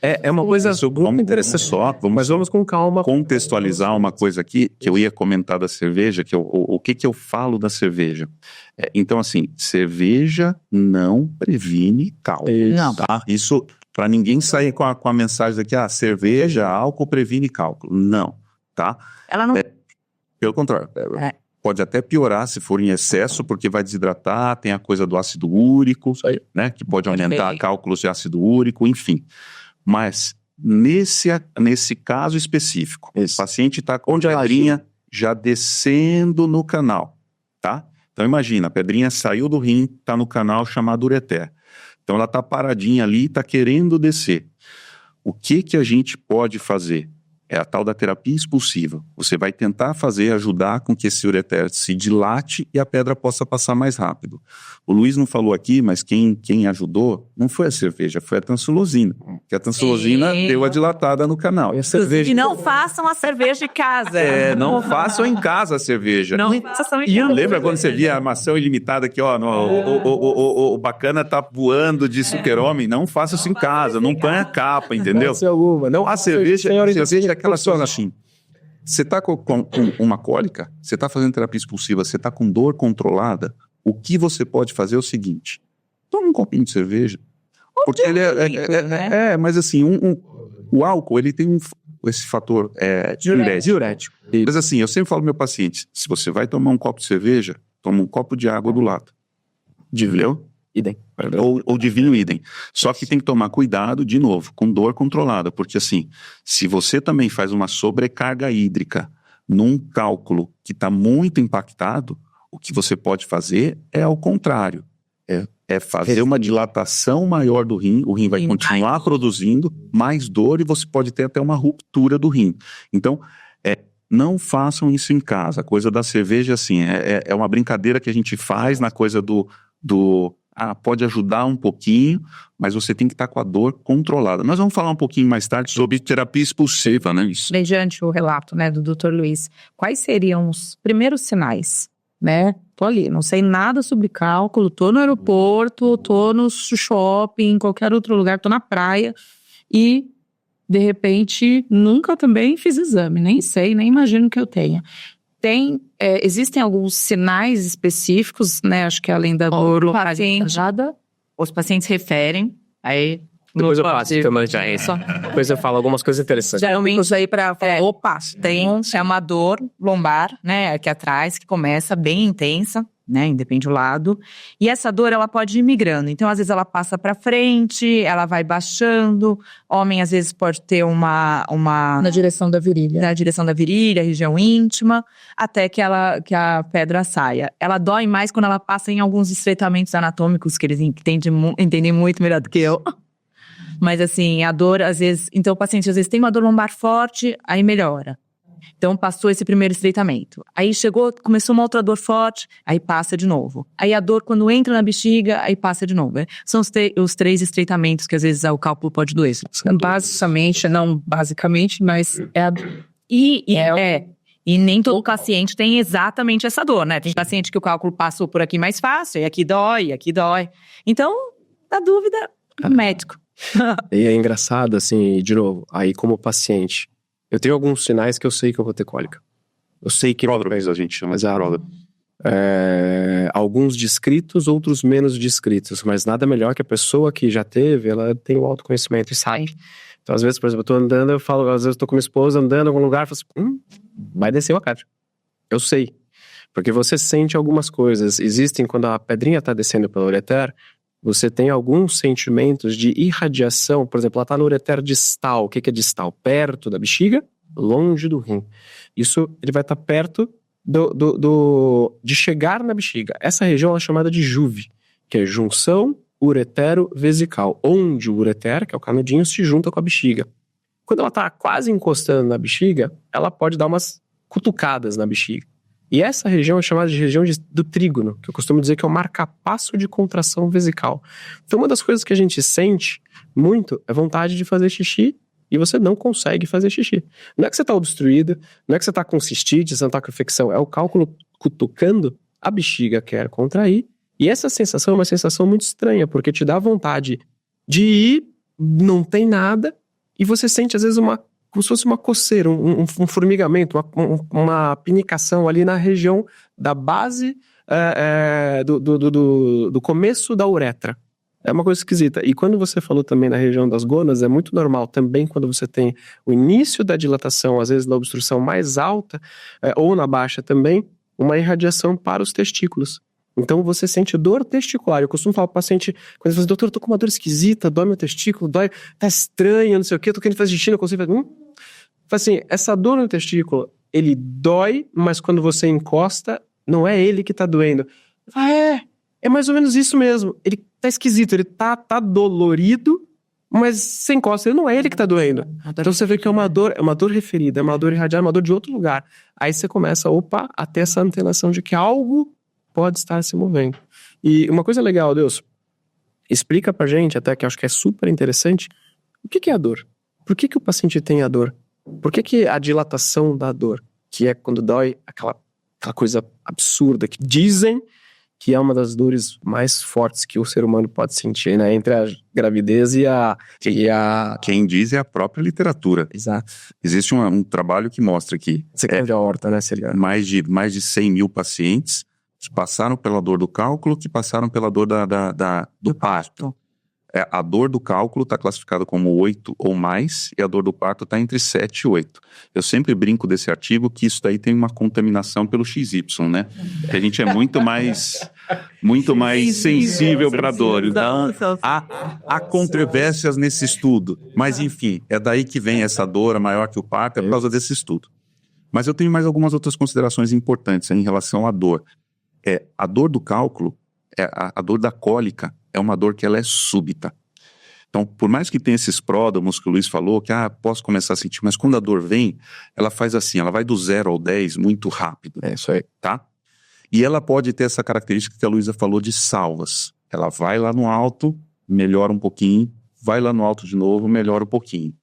é uma coisa muito interessante. Mas vamos com calma. Contextualizar uma coisa aqui, que eu ia comentar da cerveja, o que eu falo da cerveja. Então, assim, cerveja não previne cálculo. Não. Tá? Isso... Para ninguém sair com a mensagem daqui, cerveja, álcool previne cálculo. Não, tá? Ela não... Pelo contrário, pode até piorar se for em excesso, porque vai desidratar, tem a coisa do ácido úrico, né? Que pode aumentar cálculos de ácido úrico, enfim. Mas, nesse caso específico, o paciente está com a pedrinha já descendo no canal, tá? Então, imagina, a pedrinha saiu do rim, está no canal chamado ureter. Então ela está paradinha ali e está querendo descer. O que a gente pode fazer? É a tal da terapia expulsiva. Você vai tentar ajudar com que esse ureter se dilate e a pedra possa passar mais rápido. O Luiz não falou aqui, mas quem ajudou não foi a cerveja, foi a tansulosina. Porque a tansulosina deu a dilatada no canal. E não façam a cerveja em casa. Não façam em casa a cerveja. Não façam em casa. Lembra quando você via a armação ilimitada aqui, o bacana tá voando de super-homem? Não faça isso em casa, não ponha a capa, entendeu? Não, a cerveja é aquela coisa assim. Você tá com uma cólica, você tá fazendo terapia expulsiva, você tá com dor controlada, o que você pode fazer é o seguinte: toma um copinho de cerveja. Porque ele mas assim, o álcool, ele tem esse fator diurético. Mas assim, eu sempre falo pro meu paciente, se você vai tomar um copo de cerveja, toma um copo de água do lado. Entendeu? Idem. Ou de vinho idem. Só que tem que tomar cuidado, de novo, com dor controlada, porque assim, se você também faz uma sobrecarga hídrica num cálculo que está muito impactado, o que você pode fazer é ao contrário. É fazer uma dilatação maior do rim, o rim vai continuar produzindo mais dor e você pode ter até uma ruptura do rim. Então, não façam isso em casa. A coisa da cerveja, assim, é uma brincadeira que a gente faz na coisa do pode ajudar um pouquinho, mas você tem que estar com a dor controlada. Nós vamos falar um pouquinho mais tarde sobre terapia expulsiva, né? Isso. Mediante o relato, né, do Dr. Luiz, quais seriam os primeiros sinais, né? Tô ali, não sei nada sobre cálculo, tô no aeroporto, tô no shopping, em qualquer outro lugar, tô na praia e, de repente, nunca também fiz exame, nem sei, nem imagino que eu tenha. Existem alguns sinais específicos, né? Acho que além da dor localizada. Os pacientes referem, aí... Depois eu passo também já isso. Depois eu falo algumas coisas interessantes. Geralmente aí para falar, opa, é uma dor lombar, né, aqui atrás, que começa bem intensa, né, independe do lado. E essa dor, ela pode ir migrando. Então, às vezes, ela passa pra frente, ela vai baixando. Homem, às vezes, pode ter uma... na direção da virilha. Na direção da virilha, região íntima, até que a pedra saia. Ela dói mais quando ela passa em alguns estreitamentos anatômicos, que eles entendem muito melhor do que eu. Mas assim, a dor, às vezes... Então, o paciente, às vezes, tem uma dor lombar forte, aí melhora. Então, passou esse primeiro estreitamento. Aí começou uma outra dor forte, aí passa de novo. Aí a dor, quando entra na bexiga, aí passa de novo. São os 3 estreitamentos que, às vezes, o cálculo pode doer. Basicamente, não basicamente, mas é a dor. E nem todo paciente tem exatamente essa dor, né? Tem paciente que o cálculo passou por aqui mais fácil, e aqui dói, e aqui dói. Então, a dúvida, médico. E é engraçado, assim, de novo, aí como paciente, eu tenho alguns sinais que eu sei que eu vou ter cólica. Eu sei que... Pródromos, a gente chama de pródromo. Alguns descritos, outros menos descritos, mas nada melhor que a pessoa que já teve, ela tem o autoconhecimento e sabe. Então, às vezes, por exemplo, eu tô andando, eu falo, às vezes eu tô com minha esposa andando em algum lugar, eu falo assim, vai descer o acácio. Eu sei. Porque você sente algumas coisas. Existem, quando a pedrinha tá descendo pelo ureter, você tem alguns sentimentos de irradiação. Por exemplo, ela está no ureter distal. O que é distal? Perto da bexiga, longe do rim. Isso, ele vai estar perto de chegar na bexiga. Essa região é chamada de juve, que é junção uretero-vesical, onde o ureter, que é o canudinho, se junta com a bexiga. Quando ela está quase encostando na bexiga, ela pode dar umas cutucadas na bexiga. E essa região é chamada de região do trígono, que eu costumo dizer que é o marcapasso de contração vesical. Então, uma das coisas que a gente sente muito é vontade de fazer xixi e você não consegue fazer xixi. Não é que você está obstruída, não é que você está com cistite, você não está com infecção, é o cálculo cutucando, a bexiga quer contrair. E essa sensação é uma sensação muito estranha, porque te dá vontade de ir, não tem nada, e você sente às vezes como se fosse uma coceira, um formigamento, uma pinicação ali na região da base do começo da uretra. É uma coisa esquisita. E quando você falou também na região das gônadas, é muito normal também quando você tem o início da dilatação, às vezes na obstrução mais alta, ou na baixa também, uma irradiação para os testículos. Então você sente dor testicular. Eu costumo falar pro paciente, quando ele fala, doutor, eu tô com uma dor esquisita, dói meu testículo, dói, tá estranho, não sei o quê, tô querendo fazer xixi, não consigo fazer... Assim, essa dor no testículo, ele dói, mas quando você encosta, não é ele que tá doendo. É mais ou menos isso mesmo. Ele tá esquisito, ele tá dolorido, mas você encosta, não é ele que tá doendo. Então você vê que é uma dor referida, é uma dor irradiada, é uma dor de outro lugar. Aí você começa, a ter essa antenação de que algo pode estar se movendo. E uma coisa legal, Deus, explica pra gente, até que eu acho que é super interessante, o que é a dor? Por que o paciente tem a dor? Por que a dilatação da dor, que é quando dói aquela coisa absurda, que dizem que é uma das dores mais fortes que o ser humano pode sentir, né? Entre a gravidez e a... Quem diz é a própria literatura. Exato. Existe um trabalho que mostra que de aorta, né? Seria mais de 100 mil pacientes que passaram pela dor do cálculo, que passaram pela dor do parto. A dor do cálculo está classificada como 8 ou mais, e a dor do parto está entre 7 e 8. Eu sempre brinco desse artigo que isso daí tem uma contaminação pelo XY, né? Que a gente é muito mais sensível para a dor. Então, há controvérsias nesse estudo. Mas, enfim, é daí que vem essa dor maior que o parto, é por causa desse estudo. Mas eu tenho mais algumas outras considerações importantes em relação à dor. A dor do cálculo, a dor da cólica, é uma dor que ela é súbita. Então, por mais que tenha esses pródromos que o Luiz falou, que posso começar a sentir, mas quando a dor vem, ela faz assim, ela vai do 0 ao 10 muito rápido. É isso aí. Tá? E ela pode ter essa característica que a Luísa falou de salvas. Ela vai lá no alto, melhora um pouquinho, vai lá no alto de novo, melhora um pouquinho.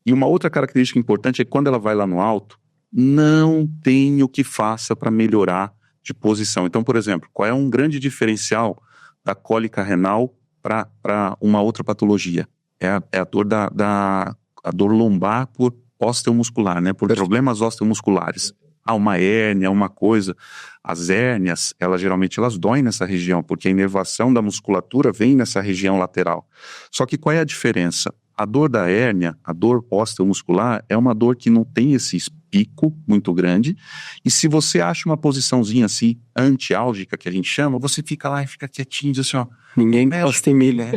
E uma outra característica importante é que quando ela vai lá no alto, não tem o que faça para melhorar de posição. Então, por exemplo, qual é um grande diferencial da cólica renal para uma outra patologia? É a dor a dor lombar por osteomuscular, né? Por problemas osteomusculares. Uma hérnia, uma coisa. As hérnias, geralmente elas doem nessa região, porque a inervação da musculatura vem nessa região lateral. Só que qual é a diferença? A dor da hérnia, a dor osteomuscular, é uma dor que não tem esse pico muito grande, e se você acha uma posiçãozinha assim, antiálgica, que a gente chama, você fica lá e fica quietinho, diz assim, ó, ninguém gosta em mim, né?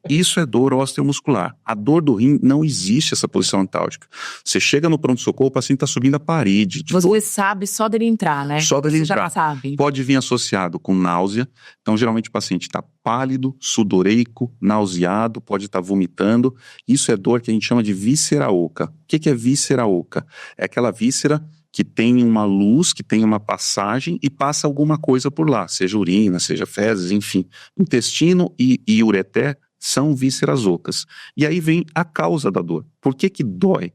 Isso é dor osteomuscular. A dor do rim, não existe essa posição antálgica. Você chega no pronto-socorro, o paciente está subindo a parede. Você sabe só dele entrar, né? Só dele entrar. Já sabe. Pode vir associado com náusea. Então, geralmente, o paciente está pálido, sudoreico, nauseado, pode estar vomitando. Isso é dor que a gente chama de víscera oca. O que é víscera oca? É aquela víscera que tem uma luz, que tem uma passagem e passa alguma coisa por lá, seja urina, seja fezes, enfim. Intestino e ureter são vísceras ocas. E aí vem a causa da dor. Por que dói?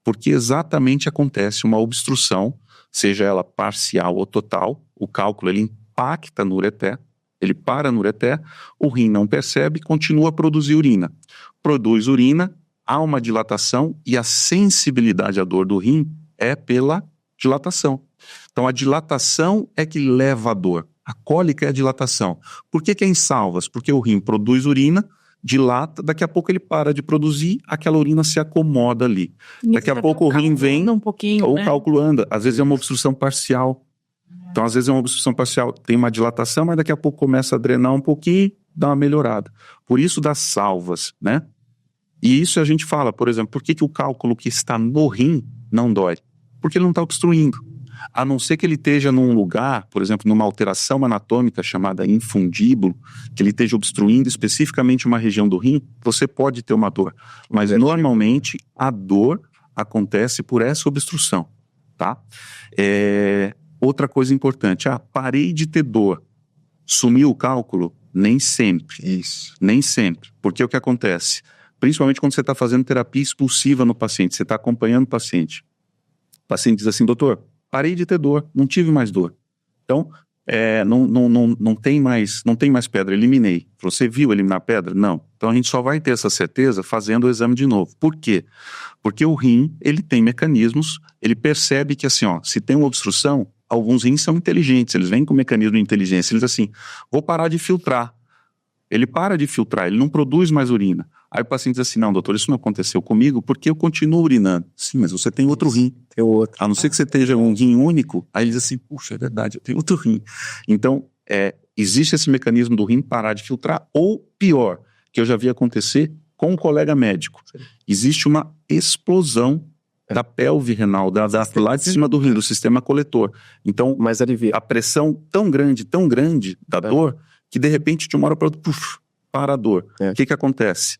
Porque exatamente acontece uma obstrução, seja ela parcial ou total, o cálculo ele impacta no ureter, ele para no ureter, o rim não percebe e continua a produzir urina. Produz urina, há uma dilatação e a sensibilidade à dor do rim é pela dilatação. Então a dilatação é que leva à dor. A cólica é a dilatação. Por que é em salvas? Porque o rim produz urina, dilata, daqui a pouco ele para de produzir, aquela urina se acomoda ali. Daqui a pouco o rim vem, um pouquinho, ou né? o cálculo anda. Às vezes é uma obstrução parcial. Então às vezes é uma obstrução parcial, tem uma dilatação, mas daqui a pouco começa a drenar um pouquinho, dá uma melhorada. Por isso das salvas, né? E isso a gente fala, por exemplo, por que o cálculo que está no rim não dói? Porque ele não está obstruindo. A não ser que ele esteja num lugar, por exemplo, numa alteração anatômica chamada infundíbulo, que ele esteja obstruindo especificamente uma região do rim, você pode ter uma dor. Mas normalmente a dor acontece por essa obstrução, tá? Outra coisa importante, parei de ter dor, sumiu o cálculo? Nem sempre. Isso. Nem sempre. Porque o que acontece? Principalmente quando você está fazendo terapia expulsiva no paciente, você está acompanhando o paciente. O paciente diz assim, doutor, parei de ter dor, não tive mais dor. Então, não tem mais pedra, eliminei. Você viu eliminar pedra? Não. Então a gente só vai ter essa certeza fazendo o exame de novo. Por quê? Porque o rim, ele tem mecanismos, ele percebe que assim, se tem uma obstrução, alguns rins são inteligentes, eles vêm com mecanismo de inteligência, eles dizem assim, vou parar de filtrar. Ele para de filtrar, ele não produz mais urina. Aí o paciente diz assim, não, doutor, isso não aconteceu comigo porque eu continuo urinando. Sim, mas você tem outro rim. Tem outro. A não ser que você tenha um rim único, aí ele diz assim, puxa, é verdade, eu tenho outro rim. Então, existe esse mecanismo do rim parar de filtrar, ou pior, que eu já vi acontecer com um colega médico. Existe uma explosão da pelve renal, lá de cima do rim, do sistema coletor. Então, Mas alivia. a pressão tão grande da dor, que de repente de uma hora para outra, para a dor. O que acontece?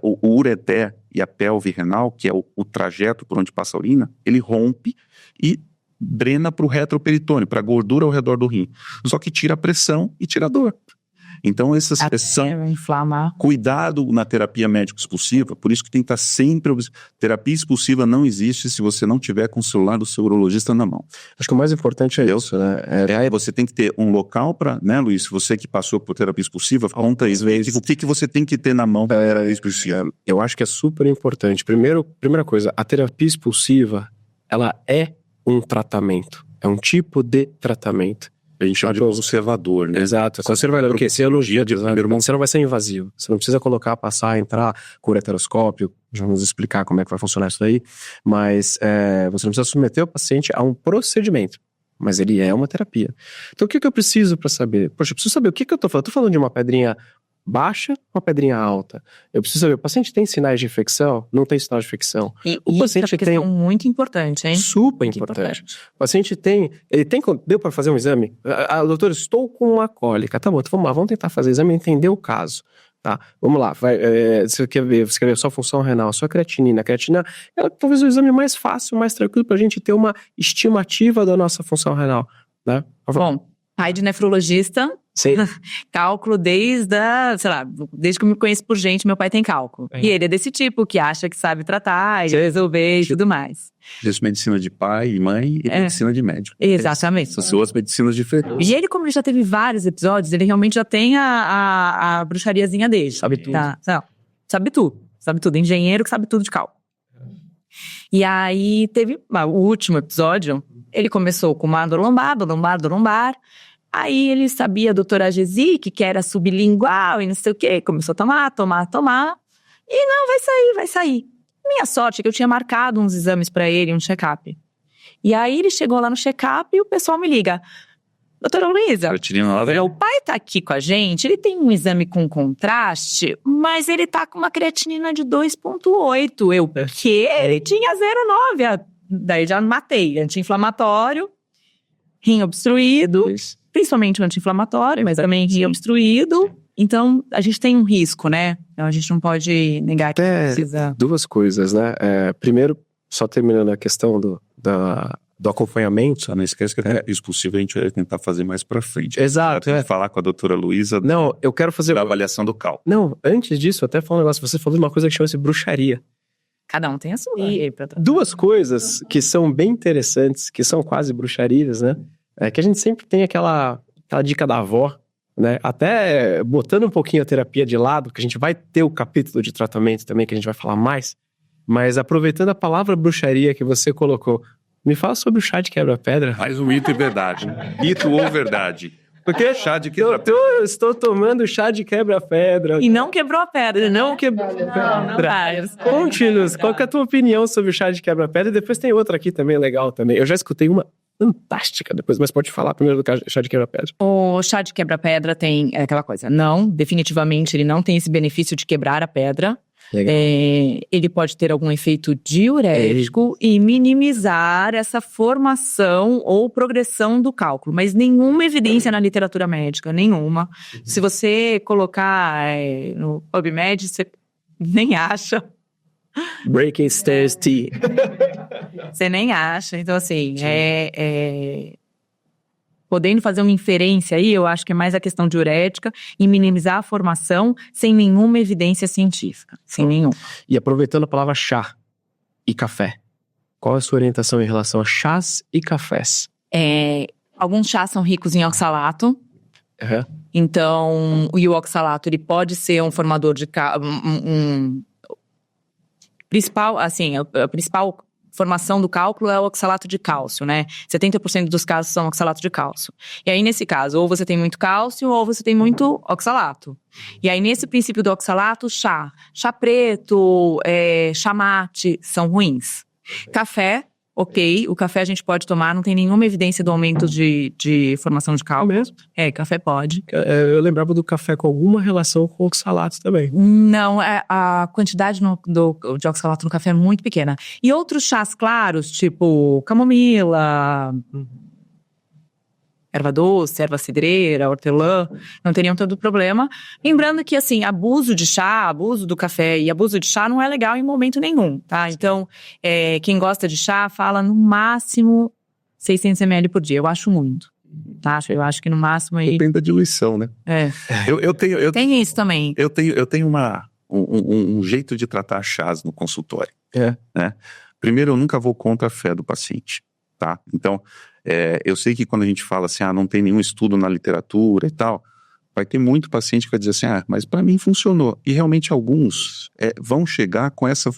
O ureter e a pelve renal, que é o trajeto por onde passa a urina, ele rompe e drena para o retroperitônio, para a gordura ao redor do rim. Só que tira a pressão e tira a dor. Então, esses são inflamar. cuidado na terapia médico-expulsiva, por isso que tem que estar sempre... Terapia expulsiva não existe se você não tiver com o celular do seu urologista na mão. Acho que o mais importante é isso, né? Você tem que ter um local para, né, Luiz? Você que passou por terapia expulsiva, conta aí, o que você tem que ter na mão para terapia expulsiva? Eu acho que é super importante. Primeira coisa, a terapia expulsiva, ela é um tratamento. É um tipo de tratamento. A gente chama de conservador, né? Exato. Conservador, porque você não vai ser invasivo. Você não precisa colocar, passar, entrar com ureteroscópio. Já vamos explicar como é que vai funcionar isso daí. Mas você não precisa submeter o paciente a um procedimento. Mas ele é uma terapia. Então o que eu preciso para saber? Poxa, eu preciso saber o que eu tô falando. Eu tô falando de uma pedrinha baixa, uma pedrinha alta. Eu preciso saber, o paciente tem sinais de infecção? Não tem sinal de infecção. O paciente tem muito importante, hein? Super importante. O paciente deu para fazer um exame? Doutor, estou com uma cólica. Tá bom, então vamos lá, vamos tentar fazer o exame e entender o caso. Tá, vamos lá, você quer ver sua função renal, sua creatinina. A creatinina é talvez o exame mais fácil, mais tranquilo pra gente ter uma estimativa da nossa função renal, né? Bom, Pai de nefrologista, Sim. cálculo desde que eu me conheço por gente, meu pai tem cálculo. Sim. E ele é desse tipo, que acha que sabe tratar e resolver e tudo mais. Existe medicina de pai e mãe e medicina de médico. Exatamente. São duas medicinas diferentes. E ele, como ele já teve vários episódios, ele realmente já tem a bruxariazinha dele. Sabe tudo. Tá? Não, sabe tudo. Sabe tudo. Engenheiro que sabe tudo de cálculo. E aí teve o último episódio, ele começou com uma dor lombar. Aí ele sabia a doutora Gesic, que era sublingual e não sei o quê. Começou a tomar. E não, vai sair. Minha sorte é que eu tinha marcado uns exames pra ele, um check-up. E aí ele chegou lá no check-up e o pessoal me liga. Doutora Luísa, o pai tá aqui com a gente, ele tem um exame com contraste, mas ele tá com uma creatinina de 2,8. Eu, quê? Ele tinha 0,9. Daí já matei. Anti-inflamatório, rim obstruído, principalmente o anti-inflamatório, mas também rim obstruído. Então, a gente tem um risco, né? Então, a gente não pode negar que precisa... Duas coisas, né? Primeiro, só terminando a questão do acompanhamento. Só não esquece que isso possível a gente vai tentar fazer mais pra frente. Exato. Falar com a doutora Luísa Não, eu quero fazer... da avaliação do cálculo. Não, antes disso, até falar um negócio. Você falou de uma coisa que chama-se bruxaria. Cada um tem a sua. Duas coisas que são bem interessantes, que são quase bruxarias, né? Que a gente sempre tem aquela dica da avó, né? Até botando um pouquinho a terapia de lado, que a gente vai ter o capítulo de tratamento também, que a gente vai falar mais. Mas aproveitando a palavra bruxaria que você colocou, me fala sobre o chá de quebra-pedra. Mais um mito e verdade. Mito ou verdade? Porque chá de quebra-pedra. Eu estou tomando chá de quebra-pedra. E não quebrou a pedra. Não quebrou a pedra. Conte-nos, qual que é a tua opinião sobre o chá de quebra-pedra? E depois tem outra aqui também, legal também. Eu já escutei uma fantástica depois, mas pode falar primeiro do chá de quebra-pedra. O chá de quebra-pedra tem aquela coisa. Não, definitivamente ele não tem esse benefício de quebrar a pedra. Ele pode ter algum efeito diurético e minimizar essa formação ou progressão do cálculo, mas nenhuma evidência na literatura médica, nenhuma. Se você colocar no PubMed, você nem acha. Breaking Stairs Tea. Você nem acha. Então, assim, podendo fazer uma inferência aí, eu acho que é mais a questão diurética e minimizar a formação sem nenhuma evidência científica. Sem nenhum. E aproveitando a palavra chá e café, qual é a sua orientação em relação a chás e cafés? Alguns chás são ricos em oxalato. Uhum. Então, o oxalato, ele pode ser um formador de... A principal formação do cálculo é o oxalato de cálcio, né? 70% dos casos são oxalato de cálcio. E aí, nesse caso, ou você tem muito cálcio ou você tem muito oxalato. E aí, nesse princípio do oxalato, chá preto, chá mate, são ruins. Café, ok. O café a gente pode tomar, não tem nenhuma evidência do aumento de formação de cálculo. Mesmo? Café pode. Eu lembrava do café com alguma relação com oxalato também. Não, a quantidade de oxalato no café é muito pequena. E outros chás claros, tipo camomila, erva doce, erva cidreira, hortelã, não teriam tanto problema. Lembrando que, assim, abuso de chá, abuso do café e abuso de chá não é legal em momento nenhum, tá? Então, quem gosta de chá fala no máximo 600 ml por dia. Eu acho muito, tá? Eu acho que no máximo aí... Depende da diluição, né? Tem isso também. Eu tenho um jeito de tratar chás no consultório. Né? Primeiro, eu nunca vou contra a fé do paciente, tá? Então, eu sei que quando a gente fala assim, não tem nenhum estudo na literatura e tal, vai ter muito paciente que vai dizer assim, mas para mim funcionou. E realmente alguns vão chegar com essa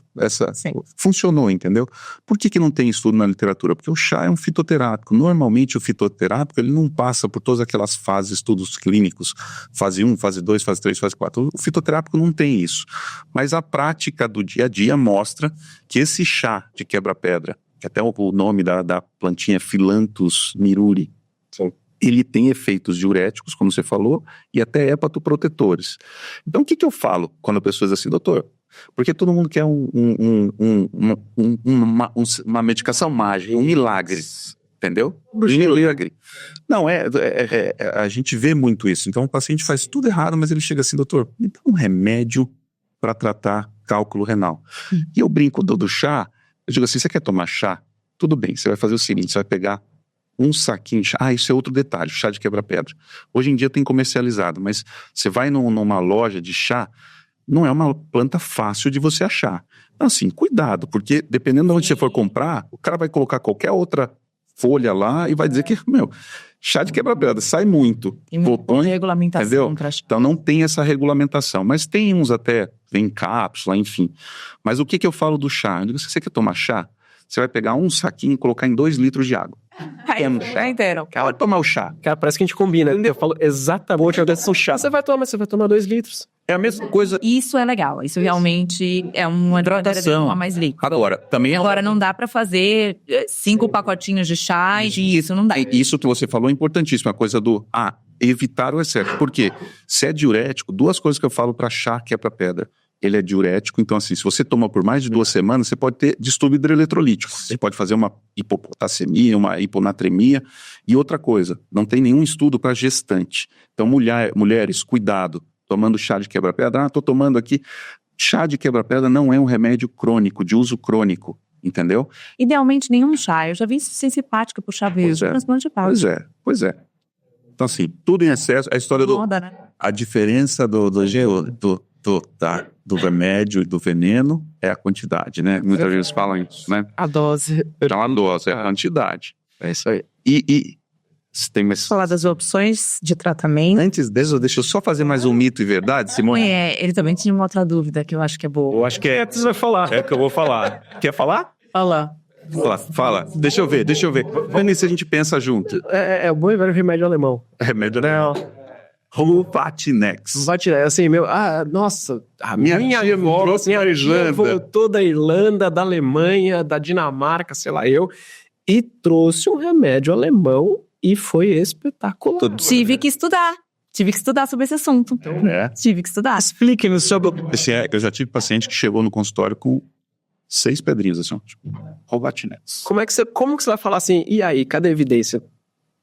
funcionou, entendeu? Por que não tem estudo na literatura? Porque o chá é um fitoterápico. Normalmente o fitoterápico, ele não passa por todas aquelas fases, estudos clínicos, fase 1, fase 2, fase 3, fase 4. O fitoterápico não tem isso. Mas a prática do dia a dia mostra que esse chá de quebra-pedra, que até o nome da plantinha é Philanthus miruri, ele tem efeitos diuréticos, como você falou, e até hepatoprotetores. Então, o que eu falo quando a pessoa diz assim, doutor, porque todo mundo quer uma medicação mágica, um milagre, entendeu? Um milagre. Não, a gente vê muito isso. Então, o paciente faz tudo errado, mas ele chega assim, doutor, me dá um remédio para tratar cálculo renal. E eu brinco do chá, eu digo assim, você quer tomar chá? Tudo bem, você vai fazer o seguinte, você vai pegar um saquinho de chá. Ah, isso é outro detalhe, o chá de quebra-pedra. Hoje em dia tem comercializado, mas você vai numa loja de chá, não é uma planta fácil de você achar. Então, assim, cuidado, porque dependendo de onde você for comprar, o cara vai colocar qualquer outra folha lá e vai dizer que, chá de quebra-pedra sai muito. Tem muita regulamentação, entendeu? pra chá. Então não tem essa regulamentação, mas tem uns até, vem cápsula, enfim. Mas o que eu falo do chá? Eu digo, se você quer tomar chá, você vai pegar um saquinho e colocar em 2 litros de água. Chá inteiro. Pode tomar o chá. Cara, parece que a gente combina. Eu falo exatamente a dessa chá. Você vai tomar 2 litros. É a mesma coisa. Isso é legal. Isso realmente é uma hidratação mais líquida. Agora, também Agora, não dá pra fazer 5 pacotinhos de chá e isso não dá. Isso que você falou é importantíssimo, a coisa do evitar o excesso. Por quê? Se é diurético, 2 coisas que eu falo para chá que é para pedra. Ele é diurético, então assim, se você toma por mais de 2 semanas, você pode ter distúrbio hidroeletrolítico. Você pode fazer uma hipopotassemia, uma hiponatremia. E outra coisa, não tem nenhum estudo para gestante. Então, mulheres, cuidado, tomando chá de quebra-pedra. Tô tomando aqui. Chá de quebra-pedra não é um remédio crônico, de uso crônico, entendeu? Idealmente, nenhum chá. Eu já vi insuficiência hepática por chá verde, transplante de pau. Pois é. Então assim, tudo em excesso, a história Moda, né? A diferença do remédio e do veneno é a quantidade, né? Muitas vezes falam isso, né? A dose. Então a dose é a quantidade. É isso aí. E tem mais... Falar das opções de tratamento. Antes disso, deixa eu só fazer mais um mito e verdade, Simone. Ele também tinha uma outra dúvida que eu acho que é boa. Eu acho que é. Você vai falar. É que eu vou falar. Quer falar? Fala. Fala. Deixa eu ver. Vamos ver se a gente pensa junto. É o bom e velho remédio alemão. Remédio não. Rovatinex. Vai tirar, assim, nossa, a minha tia trouxe da Irlanda. Voltou da Irlanda, da Alemanha, da Dinamarca, sei lá e trouxe um remédio alemão e foi espetacular. Tive que estudar sobre esse assunto. Tive que estudar. Explique-nos sobre... Eu já tive paciente que chegou no consultório com 6 pedrinhos, assim, tipo, Rovatinex. Como que você vai falar assim, e aí, cadê a evidência?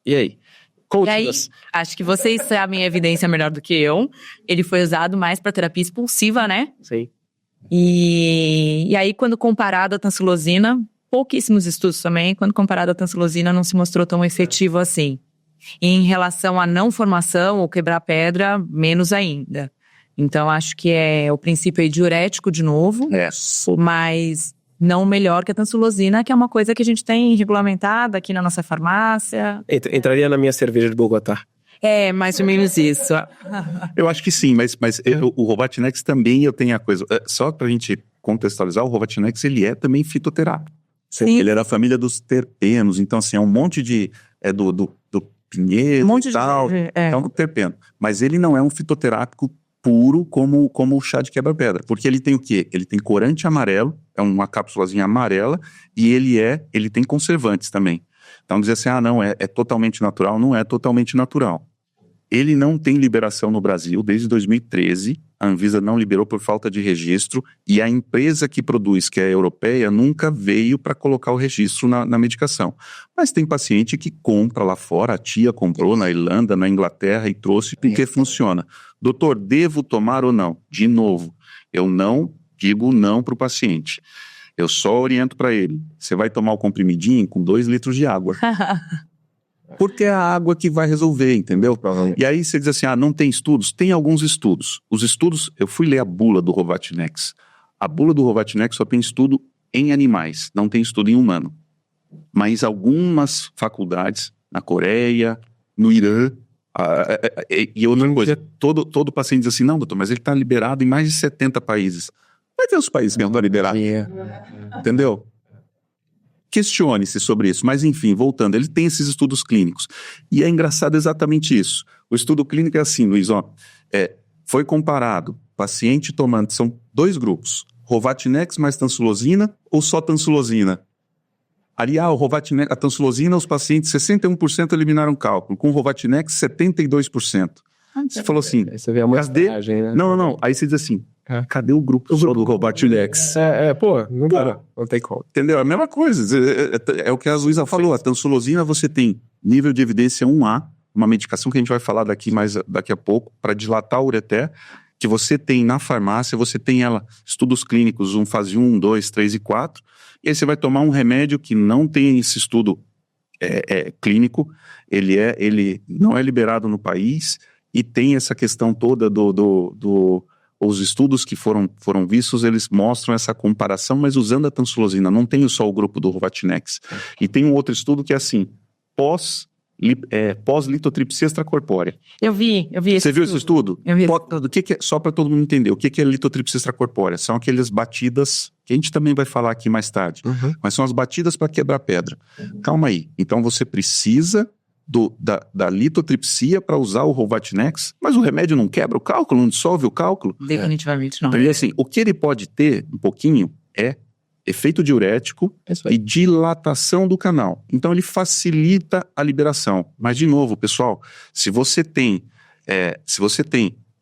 E aí? E aí, acho que vocês sabem a evidência melhor do que eu. Ele foi usado mais para terapia expulsiva, né? Sim. E aí, quando comparado à tansulosina, pouquíssimos estudos também, quando comparado à tansulosina, não se mostrou tão efetivo assim. E em relação à não formação ou quebrar pedra, menos ainda. Então, acho que o princípio aí diurético de novo, mas não melhor que a tansulosina, que é uma coisa que a gente tem regulamentada aqui na nossa farmácia. Entraria na minha cerveja de Bogotá. É, mais ou menos isso. Eu acho que sim, mas o Rovatinex também eu tenho a coisa. Só pra gente contextualizar, o Rovatinex, ele é também fitoterápico. Sim. Ele é da família dos terpenos, então assim, é um monte de... do pinheiro e tal, é um terpeno. Mas ele não é um fitoterápico puro como o chá de quebra-pedra. Porque ele tem o quê? Ele tem corante amarelo, é uma cápsulazinha amarela, e ele tem conservantes também. Então dizer assim, não, é totalmente natural, não é totalmente natural. Ele não tem liberação no Brasil desde 2013, a Anvisa não liberou por falta de registro, e a empresa que produz, que é europeia, nunca veio para colocar o registro na medicação. Mas tem paciente que compra lá fora, a tia comprou na Irlanda, na Inglaterra e trouxe porque funciona. Doutor, devo tomar ou não? De novo, eu não digo não para o paciente. Eu só oriento para ele. Você vai tomar o comprimidinho com 2 litros de água. Porque é a água que vai resolver, entendeu? E aí você diz assim, não tem estudos? Tem alguns estudos. Os estudos, eu fui ler a bula do Rovatinex. A bula do Rovatinex só tem estudo em animais, não tem estudo em humano. Mas algumas faculdades, na Coreia, no Irã, e outra coisa, todo paciente diz assim, não, doutor, mas ele está liberado em mais de 70 países. Vai ter os países que não estão liberados. Entendeu? Questione-se sobre isso, mas enfim, voltando, ele tem esses estudos clínicos. E é engraçado exatamente isso. O estudo clínico é assim, Luiz, foi comparado, paciente tomando, são 2 grupos, Rovatinex mais tansulosina ou só tansulosina? Ali, o Rovatinex, a tansulosina, os pacientes, 61% eliminaram cálculo, com o Rovatinex, 72%. Você falou assim, você vê a mostragem, né? Não, aí você diz assim, cadê o grupo só do Rovatinex? Não tem como. Entendeu? É a mesma coisa, é o que a Luísa falou, a tansulosina você tem nível de evidência 1A, uma medicação que a gente vai falar daqui a pouco, para dilatar o ureter, que você tem na farmácia, você tem estudos clínicos, fase 1, 2, 3 e 4, e aí você vai tomar um remédio que não tem esse estudo clínico, ele não é liberado no país e tem essa questão toda os estudos que foram vistos, eles mostram essa comparação, mas usando a tansulosina, não tem só o grupo do Rovatinex. E tem um outro estudo que é assim, pós-litotripsia extracorpórea. Eu vi Você viu esse estudo? Eu vi. Só para todo mundo entender, o que é litotripsia extracorpórea? São aquelas batidas, que a gente também vai falar aqui mais tarde, mas são as batidas para quebrar pedra. Calma aí, então você precisa da litotripsia para usar o Rovatinex, mas o remédio não quebra o cálculo, não dissolve o cálculo? Definitivamente não. Então, assim, o que ele pode ter, um pouquinho, é efeito diurético e dilatação do canal. Então, ele facilita a liberação. Mas, de novo, pessoal, se você tem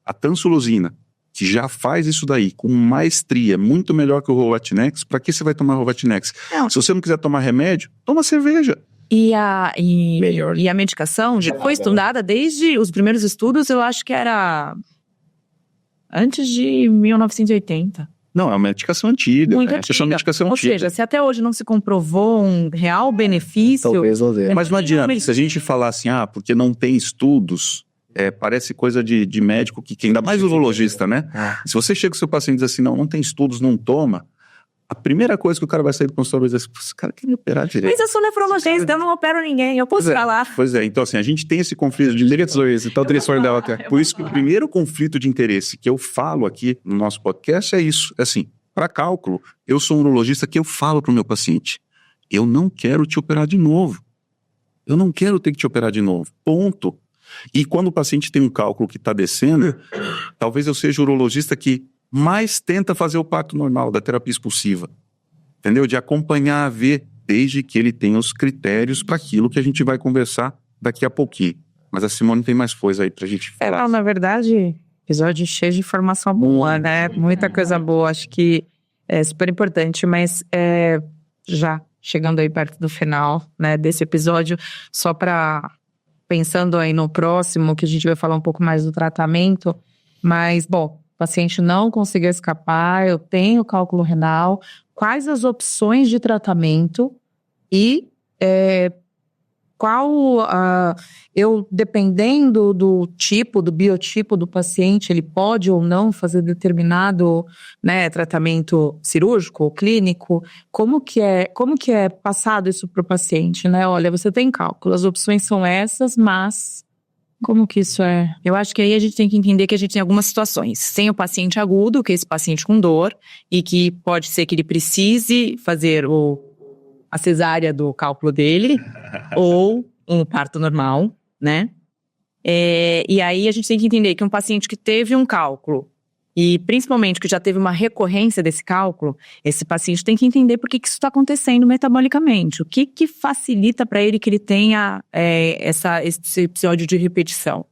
a tansulosina, que já faz isso daí com maestria, muito melhor que o Rovatinex, para que você vai tomar Rovatinex? Não. Se você não quiser tomar remédio, toma cerveja. E a medicação já foi estudada desde os primeiros estudos, eu acho que era antes de 1980. Não, é uma medicação antiga. Muito né? antiga. É uma medicação Ou antiga. seja, se até hoje não se comprovou um real benefício... Talvez não dê. Mas não adianta, se a gente falar assim, porque não tem estudos, parece coisa de médico que ainda mais urologista, né? Se você chega com o seu paciente e diz assim, não tem estudos, não toma, a primeira coisa que o cara vai sair do consultório vai dizer assim, esse cara quer me operar direito. Mas eu sou nefrologista, eu não opero ninguém, eu posso falar. Pois é, então assim, a gente tem esse conflito de interesse. Então, telefone dela até. Por isso que o primeiro conflito de interesse que eu falo aqui no nosso podcast é isso, é assim, para cálculo, eu sou um urologista que eu falo pro meu paciente, eu não quero te operar de novo. Eu não quero ter que te operar de novo. Ponto. E quando o paciente tem um cálculo que está descendo, talvez eu seja o urologista que mais tenta fazer o parto normal da terapia expulsiva. Entendeu? De acompanhar, ver, desde que ele tenha os critérios para aquilo que a gente vai conversar daqui a pouquinho. Mas a Simone tem mais coisa aí pra gente falar. Na verdade, episódio cheio de informação boa, né? Muita coisa boa. Acho que é super importante, mas já chegando aí perto do final, né, desse episódio, só para pensando aí no próximo, que a gente vai falar um pouco mais do tratamento, mas, bom, o paciente não conseguiu escapar, eu tenho cálculo renal, quais as opções de tratamento e eu, dependendo do tipo, do biotipo do paciente, ele pode ou não fazer determinado, né, tratamento cirúrgico ou clínico, como que é passado isso para o paciente, né? Olha, você tem cálculo, as opções são essas, mas como que isso é? Eu acho que aí a gente tem que entender que a gente tem algumas situações. Tem o paciente agudo, que é esse paciente com dor, e que pode ser que ele precise fazer a cesárea do cálculo dele, ou um parto normal, né? E aí a gente tem que entender que um paciente que teve um cálculo, e principalmente que já teve uma recorrência desse cálculo, esse paciente tem que entender por que isso está acontecendo metabolicamente. O que facilita para ele que ele tenha esse episódio de repetição.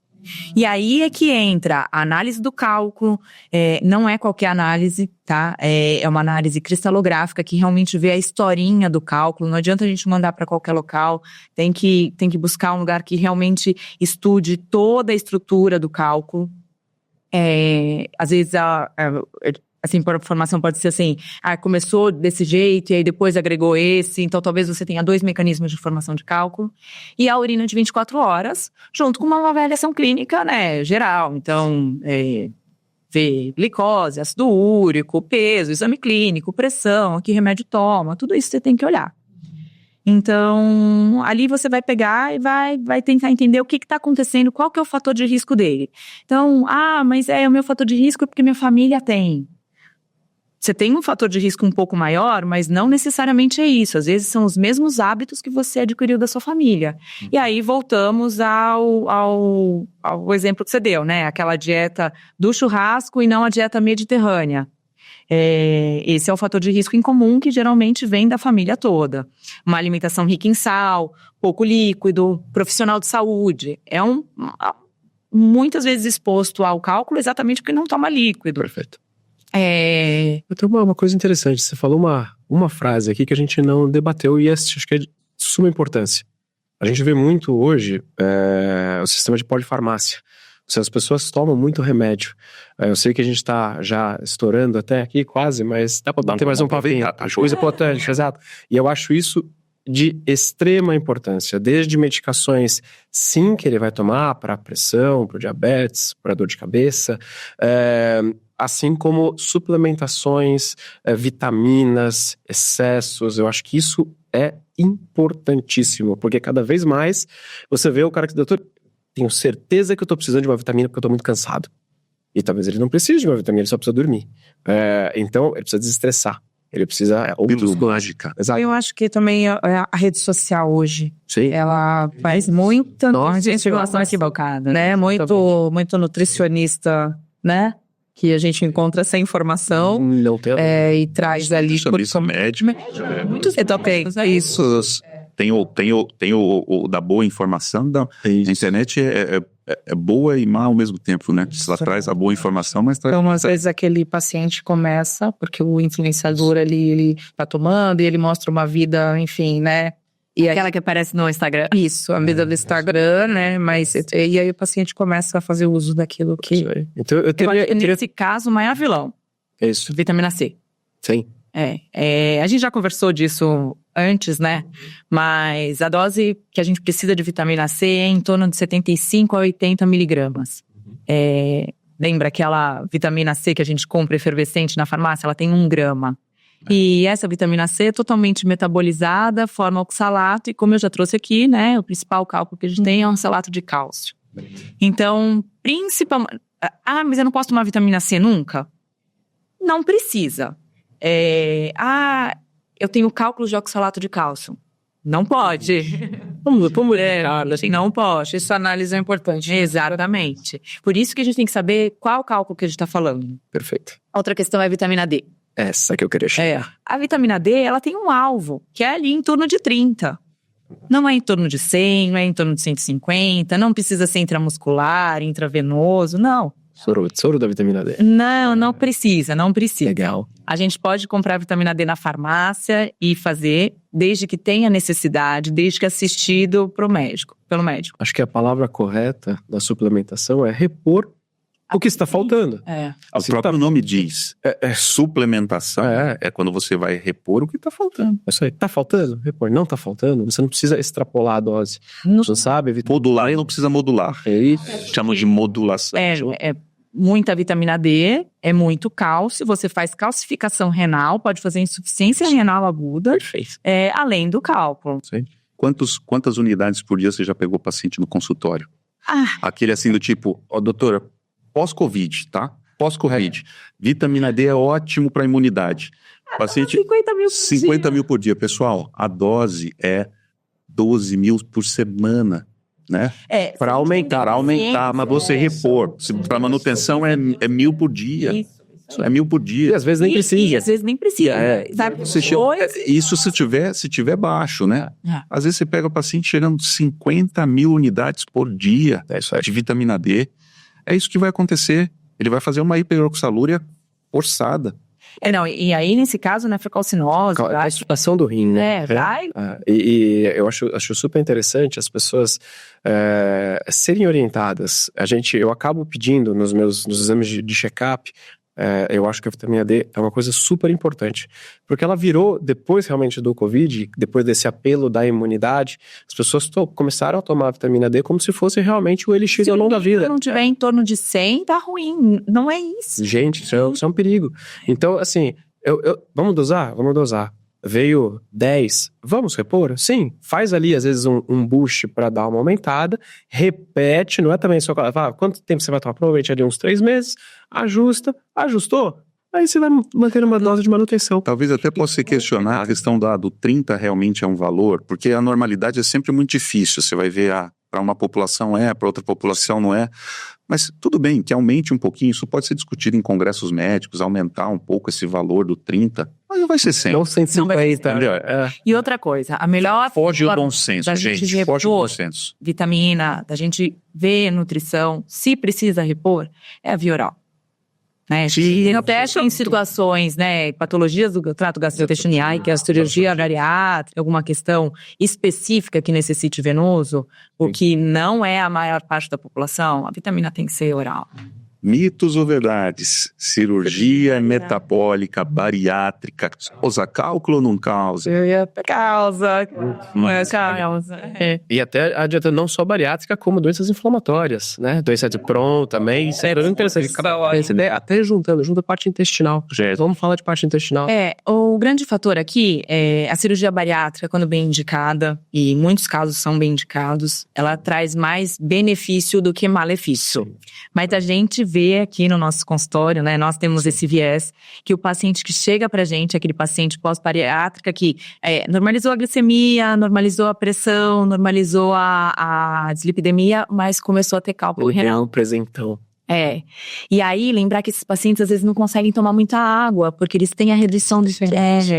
E aí é que entra a análise do cálculo, não é qualquer análise, tá? É uma análise cristalográfica que realmente vê a historinha do cálculo, não adianta a gente mandar para qualquer local, tem que buscar um lugar que realmente estude toda a estrutura do cálculo. Às vezes assim, por informação pode ser assim, começou desse jeito e aí depois agregou esse, então talvez você tenha 2 mecanismos de formação de cálculo. E a urina de 24 horas, junto com uma avaliação clínica, né, geral. Então, ver glicose, ácido úrico, peso, exame clínico, pressão, que remédio toma, tudo isso você tem que olhar. Então, ali você vai pegar e vai tentar entender o que está acontecendo, qual que é o fator de risco dele. Então, mas o meu fator de risco é porque minha família tem. Você tem um fator de risco um pouco maior, mas não necessariamente é isso. Às vezes são os mesmos hábitos que você adquiriu da sua família. E aí voltamos ao exemplo que você deu, né? Aquela dieta do churrasco e não a dieta mediterrânea. Esse é o fator de risco em comum que geralmente vem da família toda. Uma alimentação rica em sal, pouco líquido, profissional de saúde. Muitas vezes exposto ao cálculo exatamente porque não toma líquido. Perfeito. Eu tenho uma coisa interessante. Você falou uma frase aqui que a gente não debateu e acho que é de suma importância. A gente vê muito hoje o sistema de polifarmácia. As pessoas tomam muito remédio. Eu sei que a gente está já estourando até aqui quase, mas dá para ter mais um papinho. Coisa importante, exato. E eu acho isso de extrema importância, desde medicações, sim, que ele vai tomar para pressão, para diabetes, para dor de cabeça, assim como suplementações, vitaminas, excessos. Eu acho que isso é importantíssimo, porque cada vez mais você vê o cara que, doutor, tenho certeza que eu tô precisando de uma vitamina porque eu tô muito cansado. E talvez ele não precise de uma vitamina, ele só precisa dormir. Então, ele precisa desestressar. Ele precisa... Pílula mágica. Exato. Eu acho que também a rede social hoje, Sim. ela faz muita... Nossa, informação equivocada. Né? Muito nutricionista, né? Que a gente encontra essa informação Não tem... e traz ali... Nutricionista médico. Muitos também, isso. Tem o da boa informação. A internet é boa e má ao mesmo tempo, né? Ela traz a boa informação, mas traz... Então, às vezes, aquele paciente começa, porque o influenciador ali, ele tá tomando e ele mostra uma vida, enfim, né? E aí, Aquela que aparece no Instagram. isso, a vida do Instagram, né? Mas, e aí o paciente começa a fazer uso daquilo que... Então, eu teria... Nesse caso, o maior vilão, Isso, vitamina C. sim. A gente já conversou disso antes, né? Mas a dose que a gente precisa de vitamina C é em torno de 75 a 80 miligramas. Lembra aquela vitamina C que a gente compra efervescente na farmácia? Ela tem 1 grama. E essa vitamina C é totalmente metabolizada, forma oxalato, e como eu já trouxe aqui, né? O principal cálculo que a gente tem é um oxalato de cálcio. Então, principalmente... mas eu não posso tomar vitamina C nunca? Não precisa. Eu tenho cálculo de oxalato de cálcio. Não pode. Vamos Não pode. Essa análise é importante. Exatamente. Por isso que a gente tem que saber qual cálculo que a gente está falando. Perfeito. Outra questão é a vitamina D. Essa que eu queria chegar. A vitamina D, ela tem um alvo, que é ali em torno de 30. Não é em torno de 100, não é em torno de 150, não precisa ser intramuscular, intravenoso, não. Soro da vitamina D. Não precisa. Legal. A gente pode comprar vitamina D na farmácia e fazer, desde que tenha necessidade, desde que assistido pelo médico. Acho que a palavra correta da suplementação é repor o que está faltando. O próprio nome diz. Suplementação é quando você vai repor o que está faltando. É isso aí. Tá faltando? Repor. Não tá faltando? Você não precisa extrapolar a dose. Não sabe? Modular e não precisa modular. É isso. Chamam de modulação. É muita vitamina D, é muito cálcio, você faz calcificação renal, pode fazer insuficiência renal aguda, Perfeito. Além do cálculo. Sim. Quantas unidades por dia você já pegou paciente no consultório? Aquele assim do tipo, doutora, pós-Covid, tá? Pós-Covid. Vitamina D é ótimo para imunidade. Paciente 50 mil por dia. Pessoal, a dose é 12 mil por semana, né? Para aumentar, mas você repor. Para manutenção é 1.000 por dia. Isso. É 1.000 por dia. E às vezes nem precisa. E às vezes nem precisa. Sabe? Isso se tiver baixo, né? Às vezes você pega o paciente chegando 50 mil unidades por dia de vitamina D. É isso que vai acontecer. Ele vai fazer uma hiperoxalúria forçada. E aí, nesse caso, nefrocalcinose. A situação do rim, né? Vai. E eu acho super interessante as pessoas serem orientadas. Eu acabo pedindo nos exames de check-up. Eu acho que a vitamina D é uma coisa super importante, porque ela virou, depois realmente do Covid, depois desse apelo da imunidade, as pessoas começaram a tomar a vitamina D como se fosse realmente o elixir ao longo da vida. Se não tiver em torno de 100, tá ruim, não é isso. Gente, isso é um perigo. Então, assim, vamos dosar. Veio 10, vamos repor? Sim, faz ali às vezes um boost para dar uma aumentada, repete, não é também só quanto tempo você vai tomar? Provavelmente ali uns 3 meses, ajustou, aí você vai manter uma dose de manutenção. Talvez até possa se questionar a questão do 30 realmente é um valor, porque a normalidade é sempre muito difícil, você vai ver, para uma população para outra população não é. Mas tudo bem, que aumente um pouquinho, isso pode ser discutido em congressos médicos, aumentar um pouco esse valor do 30, mas não vai ser 100. Não 150. Entendeu? E outra coisa, a melhor Foge o forma bom senso, da gente. gente Foge o repor bom senso. vitamina, da gente ver nutrição, se precisa repor, é a via oral. Né? E até em situações, né, patologias do trato gastrointestinal, que é a cirurgia bariátrica, alguma questão específica que necessite venoso, o que não é a maior parte da população, a vitamina tem que ser oral. Mitos ou verdades? Cirurgia metabólica, bariátrica, causa cálculo ou não causa? Causa. E até adianta não só bariátrica, como doenças inflamatórias, né? Doença de Crohn também. Isso é interessante. Essa ideia, até junta a parte intestinal. Vamos falar de parte intestinal. O grande fator aqui é a cirurgia bariátrica, quando bem indicada, e em muitos casos são bem indicados, ela traz mais benefício do que malefício. Mas a gente vê aqui no nosso consultório, né? Nós temos esse viés que o paciente que chega pra gente, aquele paciente pós-bariátrica que normalizou a glicemia, normalizou a pressão, normalizou a dislipidemia, mas começou a ter cálculo renal. Um presentão. E aí, lembrar que esses pacientes às vezes não conseguem tomar muita água, porque eles têm a redução de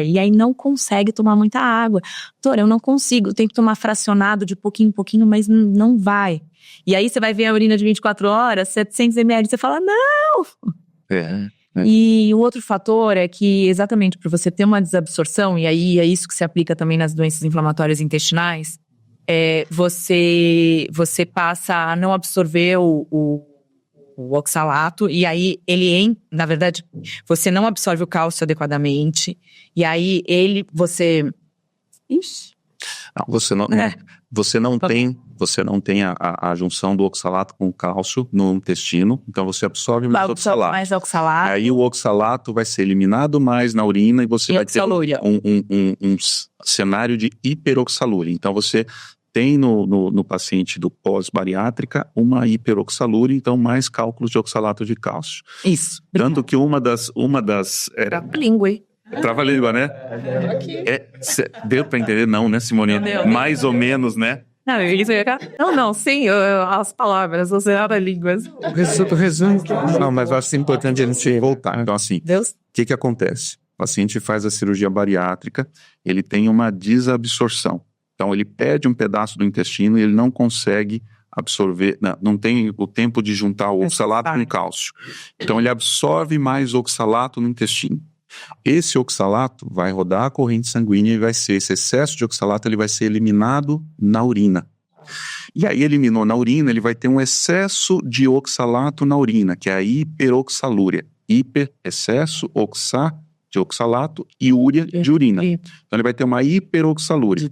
e aí não conseguem tomar muita água. Doutora, eu não consigo, eu tenho que tomar fracionado de pouquinho em pouquinho, mas não vai. E aí você vai ver a urina de 24 horas, 700 ml, você fala, não! E o outro fator é que, exatamente por você ter uma desabsorção, e aí é isso que se aplica também nas doenças inflamatórias intestinais, você passa a não absorver o oxalato, e aí na verdade, você não absorve o cálcio adequadamente, e aí Você não tem a junção do oxalato com o cálcio no intestino, então você absorve mais oxalato. Mais oxalato. Aí o oxalato vai ser eliminado mais na urina e você vai ter um cenário de hiperoxalúria. Então você tem no paciente do pós-bariátrica uma hiperoxalúria, então mais cálculos de oxalato de cálcio. Isso. Tanto que uma das Língua, hein? Trava-língua, né? Deu pra entender? Não, né, Simone? Mais ou menos, né? Não, sim, as palavras, você era línguas. Resumo. Não, mas eu acho importante a gente voltar. Então, assim, Deus. O que acontece? O paciente faz a cirurgia bariátrica, ele tem uma desabsorção. Então, ele perde um pedaço do intestino e ele não consegue absorver, não tem o tempo de juntar o oxalato com o cálcio. Então, ele absorve mais oxalato no intestino. Esse oxalato vai rodar a corrente sanguínea e esse excesso de oxalato ele vai ser eliminado na urina. E aí, eliminou na urina, ele vai ter um excesso de oxalato na urina, que é a hiperoxalúria. Excesso de oxalato e úria de urina. Então, ele vai ter uma hiperoxalúria.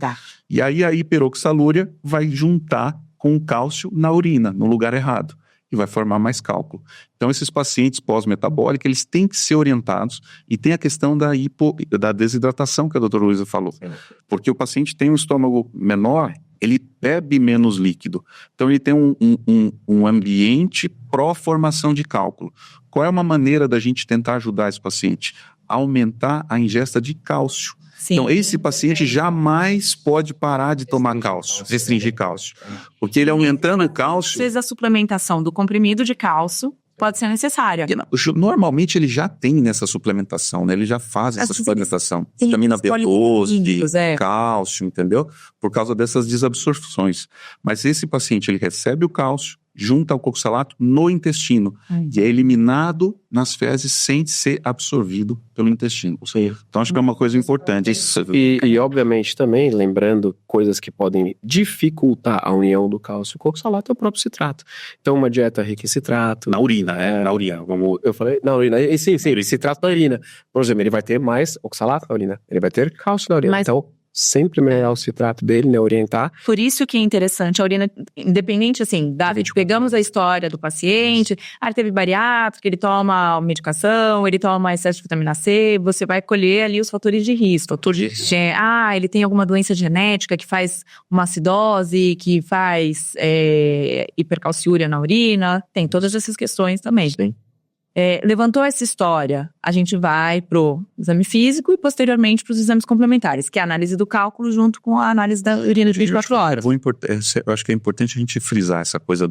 E aí, a hiperoxalúria vai juntar com o cálcio na urina, no lugar errado. E vai formar mais cálculo. Então, esses pacientes pós-metabólicos, eles têm que ser orientados. E tem a questão da desidratação que a doutora Luísa falou. Porque o paciente tem um estômago menor, ele bebe menos líquido. Então, ele tem um ambiente pró-formação de cálculo. Qual é uma maneira da gente tentar ajudar esse paciente? Aumentar a ingesta de cálcio. Sim. Então, esse paciente jamais pode parar de tomar cálcio, restringir cálcio. Porque ele aumentando o cálcio... Às vezes a suplementação do comprimido de cálcio pode ser necessária. Normalmente ele já tem nessa suplementação, né? Ele já faz essa suplementação. Vitamina B12, cálcio, entendeu? Por causa dessas desabsorções. Mas esse paciente, ele recebe o cálcio, junta o oxalato no intestino e é eliminado nas fezes sem ser absorvido pelo intestino. Então acho que é uma coisa importante. E obviamente também, lembrando coisas que podem dificultar a união do cálcio com o oxalato é o próprio citrato. Então uma dieta rica em citrato. Na urina, na urina. Como eu falei, na urina. Sim, citrato na urina. Por exemplo, ele vai ter mais oxalato na urina. Ele vai ter cálcio na urina. Então, sempre melhorar o citrato dele, né, orientar. Por isso que é interessante a urina, independente, assim, David, pegamos a história do paciente, ele teve bariátrica, ele toma medicação, ele toma excesso de vitamina C, você vai colher ali os fatores de risco. Ele tem alguma doença genética que faz uma acidose, que faz hipercalciúria na urina, tem todas essas questões também. Sim. Levantou essa história, a gente vai pro exame físico e posteriormente pros exames complementares, que é a análise do cálculo junto com a análise da urina de 24 horas. Eu acho que é importante a gente frisar essa coisa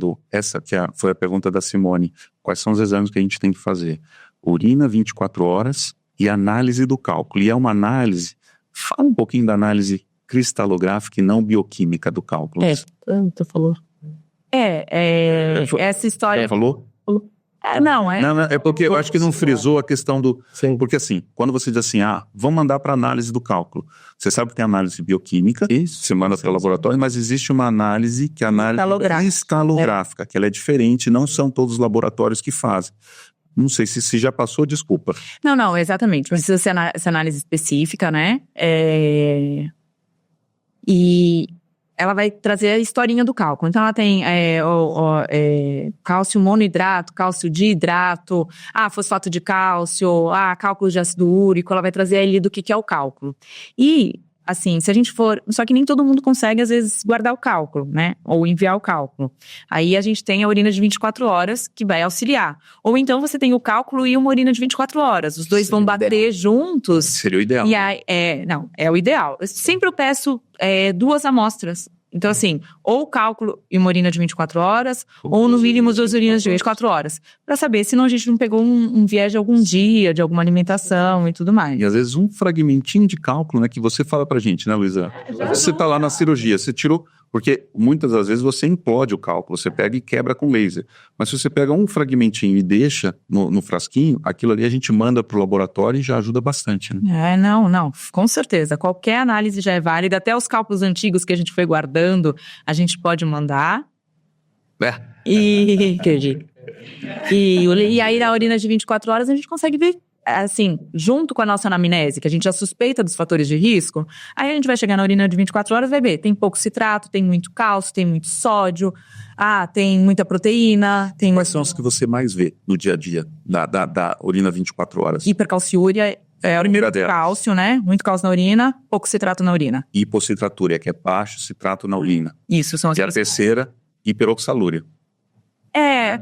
foi a pergunta da Simone. Quais são os exames que a gente tem que fazer? Urina 24 horas e análise do cálculo. E é uma análise, fala um pouquinho da análise cristalográfica e não bioquímica do cálculo. Você falou. Essa história... Falou? Não, é porque eu acho que não frisou a questão do... Sim. Porque assim, quando você diz assim, vamos mandar para análise do cálculo. Você sabe que tem análise bioquímica, você manda para o laboratório, mas existe uma análise que é a análise escalográfica, que ela é diferente, não são todos os laboratórios que fazem. Não sei se já passou, desculpa. Não, exatamente. Precisa ser essa análise específica, né? E ela vai trazer a historinha do cálculo. Então, ela tem cálcio monohidrato, cálcio dihidrato, fosfato de cálcio, cálculo de ácido úrico. Ela vai trazer ali do que é o cálculo. E, assim, se a gente for... Só que nem todo mundo consegue, às vezes, guardar o cálculo, né? Ou enviar o cálculo. Aí, a gente tem a urina de 24 horas, que vai auxiliar. Ou então, você tem o cálculo e uma urina de 24 horas. Os dois vão bater juntos. Seria o ideal. E aí, é o ideal. Sempre eu peço 2 amostras. Então, assim, ou cálculo e uma urina de 24 horas, ou no mínimo 2 urinas de 24 horas. Pra saber, senão a gente não pegou um viés de algum dia, de alguma alimentação e tudo mais. E às vezes um fragmentinho de cálculo, né, que você fala pra gente, né, Luísa? Você tá lá na cirurgia, você tirou... Porque muitas das vezes você implode o cálculo, você pega e quebra com laser. Mas se você pega um fragmentinho e deixa no frasquinho, aquilo ali a gente manda pro laboratório e já ajuda bastante, né? Não, com certeza. Qualquer análise já é válida, até os cálculos antigos que a gente foi guardando, a gente pode mandar. E aí na urina de 24 horas a gente consegue ver, assim, junto com a nossa anamnese, que a gente já suspeita dos fatores de risco, aí a gente vai chegar na urina de 24 horas e vai ver, tem pouco citrato, tem muito cálcio, tem muito sódio, tem muita proteína, tem... Quais são os que você mais vê no dia a dia da urina 24 horas? Hipercalciúria é a primeira muito dela. Cálcio, né? Muito cálcio na urina, pouco citrato na urina. Hipocitratura, que é baixo citrato na urina. Isso, são as E a terceira, hiperoxalúria. É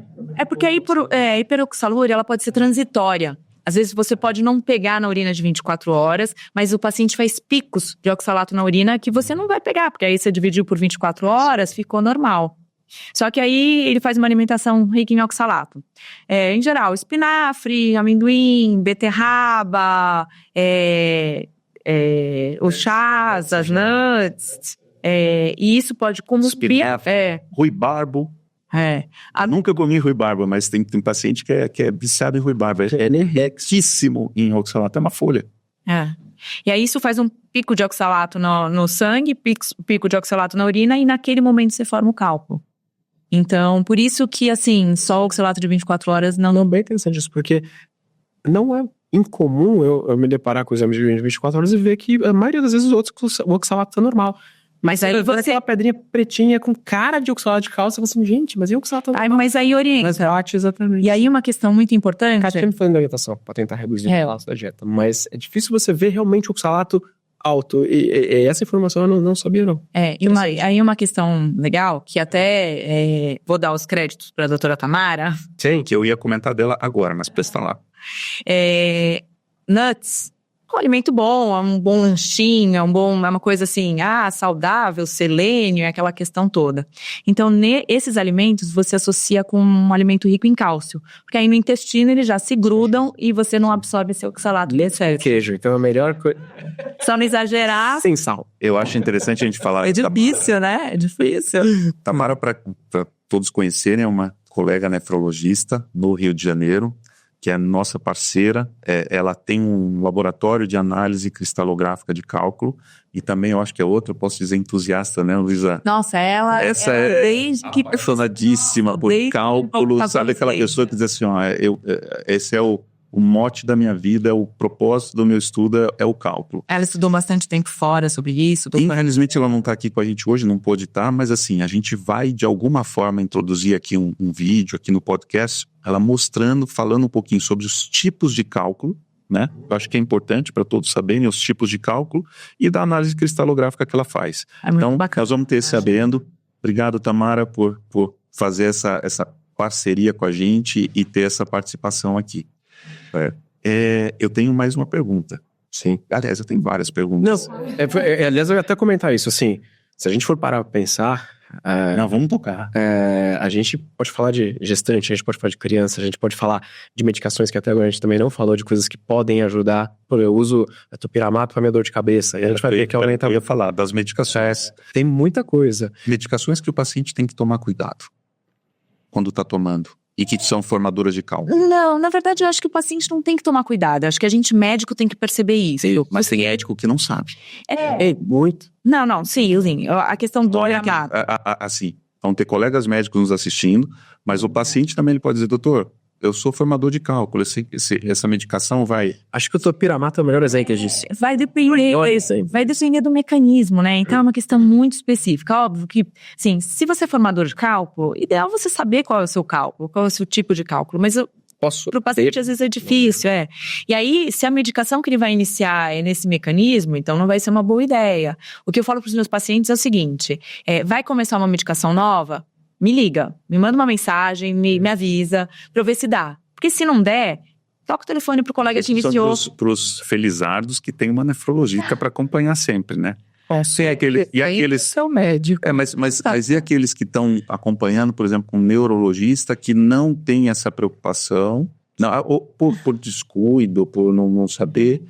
porque a hiperoxalúria, ela pode ser transitória. Às vezes você pode não pegar na urina de 24 horas, mas o paciente faz picos de oxalato na urina que você não vai pegar, porque aí você dividiu por 24 horas, ficou normal. Só que aí ele faz uma alimentação rica em oxalato. Em geral, espinafre, amendoim, beterraba, os chás, as nuts. E isso pode Ruibarbo. Nunca comi ruibarbo, mas tem paciente que é viciado em ruibarbo. Ele é riquíssimo em oxalato, é uma folha. E aí isso faz um pico de oxalato no sangue, pico de oxalato na urina, e naquele momento você forma o cálculo. Então, por isso que, assim, só o oxalato de 24 horas não... Não, bem interessante isso, porque não é incomum eu me deparar com exames de 24 horas e ver que a maioria das vezes o oxalato tá normal. Mas aí você... aquela pedrinha pretinha com cara de oxalato de cálcio, você fala assim, gente, mas e o oxalato? Mas aí orienta. Mas exatamente. E aí uma questão muito importante... Cara, me falando da orientação, pra tentar reduzir o oxalato da dieta, mas é difícil você ver realmente o oxalato alto, e essa informação eu não sabia, não. Aí uma questão legal, que até vou dar os créditos para a doutora Tamara. Sim, que eu ia comentar dela agora, mas presta lá. Nuts, um alimento bom, é um bom lanchinho, é uma coisa assim, saudável, selênio, é aquela questão toda. Então, esses alimentos você associa com um alimento rico em cálcio, porque aí no intestino eles já se grudam e você não absorve esse oxalato. Queijo, então é a melhor coisa... Só não exagerar. Sem sal. Eu acho interessante a gente falar... É difícil, né? É difícil. Tamara, para todos conhecerem, é uma colega nefrologista no Rio de Janeiro, que é nossa parceira. Ela tem um laboratório de análise cristalográfica de cálculo, e também eu acho que é outra, eu posso dizer, entusiasta, né, Luísa? Nossa, ela desde que... apaixonadíssima por cálculo, sabe aquela pessoa que diz assim, esse é o mote da minha vida, o propósito do meu estudo é o cálculo. Ela estudou bastante tempo fora sobre isso. Infelizmente ela não está aqui com a gente hoje, não pôde estar, mas assim, a gente vai de alguma forma introduzir aqui um vídeo aqui no podcast, ela mostrando, falando um pouquinho sobre os tipos de cálculo, né? Eu acho que é importante para todos saberem os tipos de cálculo e da análise cristalográfica que ela faz. Então, bacana. Nós vamos ter esse adendo. Obrigado, Tamara, por fazer essa parceria com a gente e ter essa participação aqui. Eu tenho mais uma pergunta. Sim. Aliás, eu tenho várias perguntas. Não, aliás, eu ia até comentar isso, assim, se a gente for parar pra pensar... Não, vamos tocar. A gente pode falar de gestante, a gente pode falar de criança, a gente pode falar de medicações que até agora a gente também não falou, de coisas que podem ajudar. Eu uso a topiramate para minha dor de cabeça, e a gente vai ver que aumenta... Eu ia falar das medicações. Tem muita coisa. Medicações que o paciente tem que tomar cuidado quando está tomando. e que são formadoras de cálculo? Não, na verdade, eu acho que o paciente não tem que tomar cuidado. Eu acho que a gente, médico, tem que perceber isso. Mas tem médico que não sabe. Muito. Não, sim. A questão do olhamento. Assim, vão ter colegas médicos nos assistindo, mas o paciente também ele pode dizer, doutor, eu sou formador de cálculo, essa medicação vai... Acho que o topiramato é o melhor exemplo disso. Vai depender do mecanismo, né? Então é uma questão muito específica. Óbvio que, sim, se você é formador de cálculo, ideal você saber qual é o seu cálculo, qual é o seu tipo de cálculo. Mas para o paciente às vezes é difícil, E aí, se a medicação que ele vai iniciar é nesse mecanismo, então não vai ser uma boa ideia. O que eu falo para os meus pacientes é o seguinte, vai começar uma medicação nova? Me liga, me manda uma mensagem, me avisa, pra eu ver se dá. Porque se não der, toca o telefone pro colega que iniciou. Pros felizardos que tem uma nefrologista para acompanhar sempre, né? Tem aqueles... Seu médico. Mas e aqueles que estão acompanhando, por exemplo, um neurologista que não tem essa preocupação, ou por descuido, por não saber?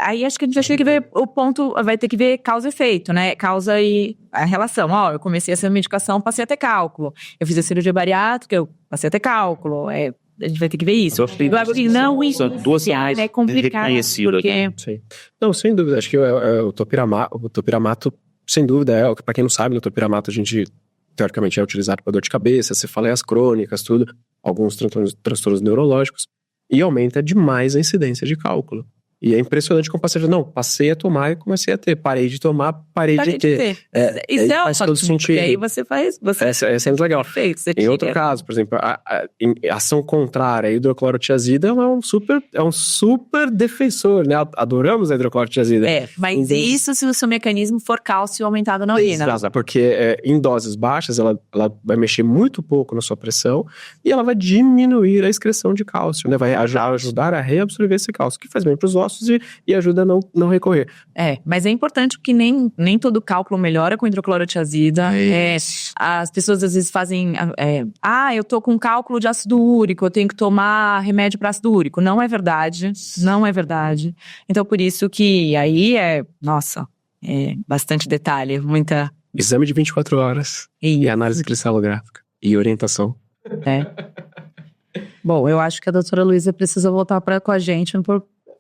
Aí acho que a gente vai ter que ver o ponto, vai ter que ver causa e efeito, né? Causa e a relação. Eu comecei essa medicação, passei a ter cálculo. Eu fiz a cirurgia bariátrica, eu passei a ter cálculo. A gente vai ter que ver isso. São duas áreas é complicado, porque... Sim. Não, sem dúvida. Acho que o topiramato, sem dúvida, para quem não sabe, no topiramato a gente, teoricamente, é utilizado para dor de cabeça, cefaleias crônicas, tudo, alguns transtornos neurológicos, e aumenta demais a incidência de cálculo. E é impressionante como o paciente não, passei a tomar e comecei a ter. Parei de tomar, parei de ter. Isso faz todo sentido. E aí você faz... É sempre legal. Em outro caso, por exemplo, a ação contrária, a hidroclorotiazida é um super defensor, né? Adoramos a hidroclorotiazida. Mas isso se o seu mecanismo for cálcio aumentado na urina. Exato, porque em doses baixas ela vai mexer muito pouco na sua pressão e ela vai diminuir a excreção de cálcio, né? Vai ajudar a reabsorver esse cálcio, que faz bem para os ossos e ajuda a não recorrer. Mas é importante que nem todo cálculo melhora com hidroclorotiazida. As pessoas às vezes fazem... eu tô com cálculo de ácido úrico, eu tenho que tomar remédio para ácido úrico. Não é verdade. Não é verdade. Então, por isso que aí bastante detalhe, muita... Exame de 24 horas e análise cristalográfica e orientação. Bom, eu acho que a doutora Luísa precisa voltar com a gente no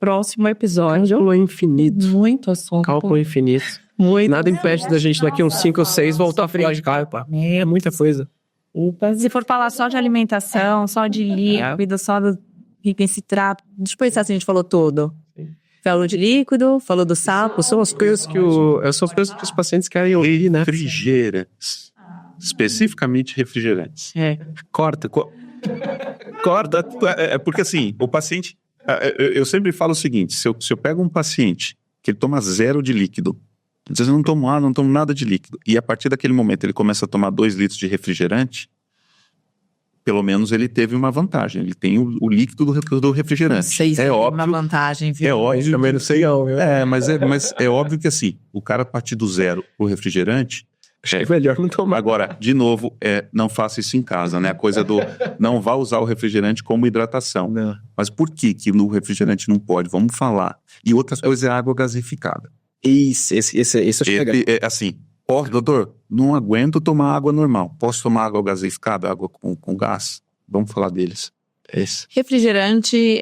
próximo episódio. Cálculo infinito. Muito assunto. Cálculo infinito. Nada impede da gente daqui uns 5 ou 6 voltar a falar de cálculo. É muita coisa. Se for falar só de alimentação, só de líquido, só do rico em citrato, deixa eu pensar se a gente falou tudo. Falou de líquido, falou do sapo. São as coisas que os pacientes querem ouvir, né? Refrigerantes. Especificamente refrigerantes. Corta. Porque assim, o paciente... Eu sempre falo o seguinte, se eu pego um paciente que ele toma 0 de líquido, às vezes eu não tomo nada de líquido, e a partir daquele momento ele começa a tomar 2 litros de refrigerante, pelo menos ele teve uma vantagem, ele tem o líquido do refrigerante. Não sei se óbvio, uma vantagem, viu? É óbvio. Também não sei não, viu? Mas é óbvio que assim, o cara partir do 0 pro refrigerante, é melhor não tomar. Agora, de novo, não faça isso em casa, né? A coisa do não vá usar o refrigerante como hidratação. Não. Mas por que no refrigerante não pode? Vamos falar. E outra coisa é a água gasificada. Isso Assim, doutor, não aguento tomar água normal. Posso tomar água gasificada, água com gás? Vamos falar deles. Esse. Refrigerante,